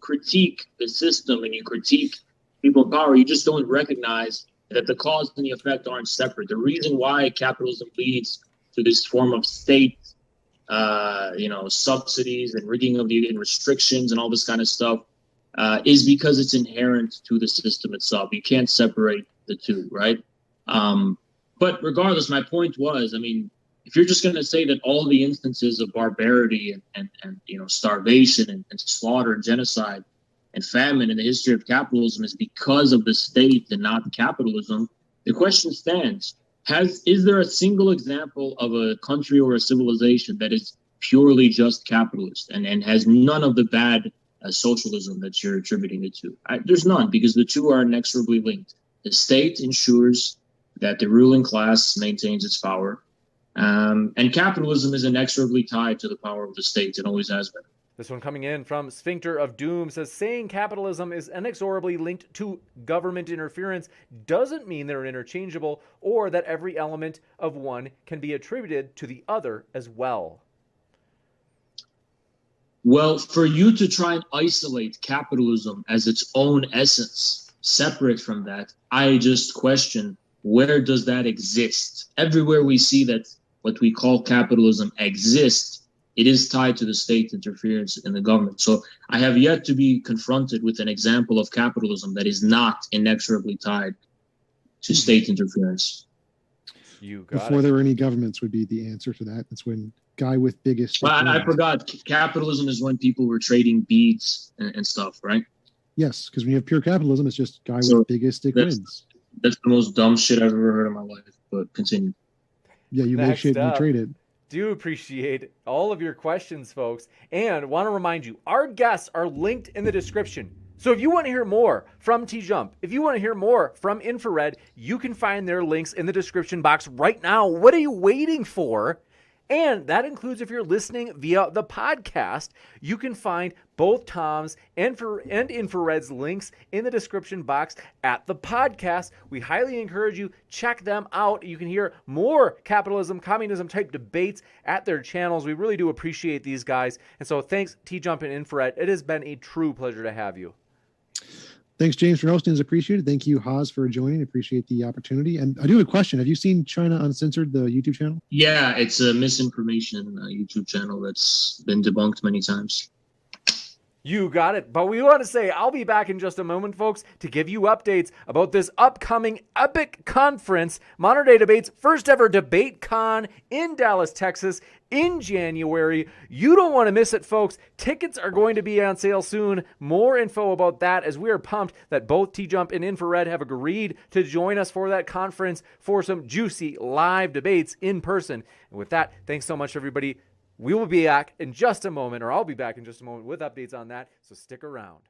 critique the system and you critique people in power. You just don't recognize that the cause and the effect aren't separate. The reason why capitalism leads to this form of state, subsidies and rigging of and restrictions and all this kind of stuff, is because it's inherent to the system itself. You can't separate the two, right? But regardless, my point was, if you're just going to say that all the instances of barbarity and starvation and slaughter and genocide and famine in the history of capitalism is because of the state and not capitalism, the question stands. Is there a single example of a country or a civilization that is purely just capitalist and has none of the bad socialism that you're attributing it to? There's none, because the two are inexorably linked. The state ensures that the ruling class maintains its power, and capitalism is inexorably tied to the power of the state and always has been. This one coming in from Sphincter of Doom says, saying capitalism is inexorably linked to government interference doesn't mean they're interchangeable or that every element of one can be attributed to the other as well. Well, for you to try and isolate capitalism as its own essence, separate from that, I just question, where does that exist? Everywhere we see that what we call capitalism exists, it is tied to the state interference in the government. So I have yet to be confronted with an example of capitalism that is not inexorably tied to state interference. Before there were any governments would be the answer to that. That's when guy with biggest. Well, I forgot. Capitalism is when people were trading beads and stuff, right? Yes, because when you have pure capitalism, it's just guy with biggest stick wins. That's the most dumb shit I've ever heard in my life. But continue. Yeah, you make shit and you trade it. Do appreciate all of your questions, folks, and want to remind you, our guests are linked in the description. So if you want to hear more from T-Jump, if you want to hear more from Infrared, you can find their links in the description box right now. What are you waiting for? And that includes if you're listening via the podcast, you can find both Tom's and Infrared's links in the description box at the podcast. We highly encourage you, check them out. You can hear more capitalism, communism type debates at their channels. We really do appreciate these guys. And so thanks, T-Jump and Infrared. It has been a true pleasure to have you. Thanks, James, for hosting. It's appreciated. Thank you, Haas, for joining. Appreciate the opportunity. And I do have a question. Have you seen China Uncensored, the YouTube channel? Yeah, it's a misinformation YouTube channel that's been debunked many times. You got it. But we want to say I'll be back in just a moment, folks, to give you updates about this upcoming epic conference, Modern Day Debates, first ever debate con in Dallas, Texas, in January. You don't want to miss it, folks. Tickets are going to be on sale soon. More info about that, as we are pumped that both T-Jump and Infrared have agreed to join us for that conference for some juicy live debates in person. And with that, thanks so much, everybody. We will be back in just a moment, or I'll be back in just a moment with updates on that, so stick around.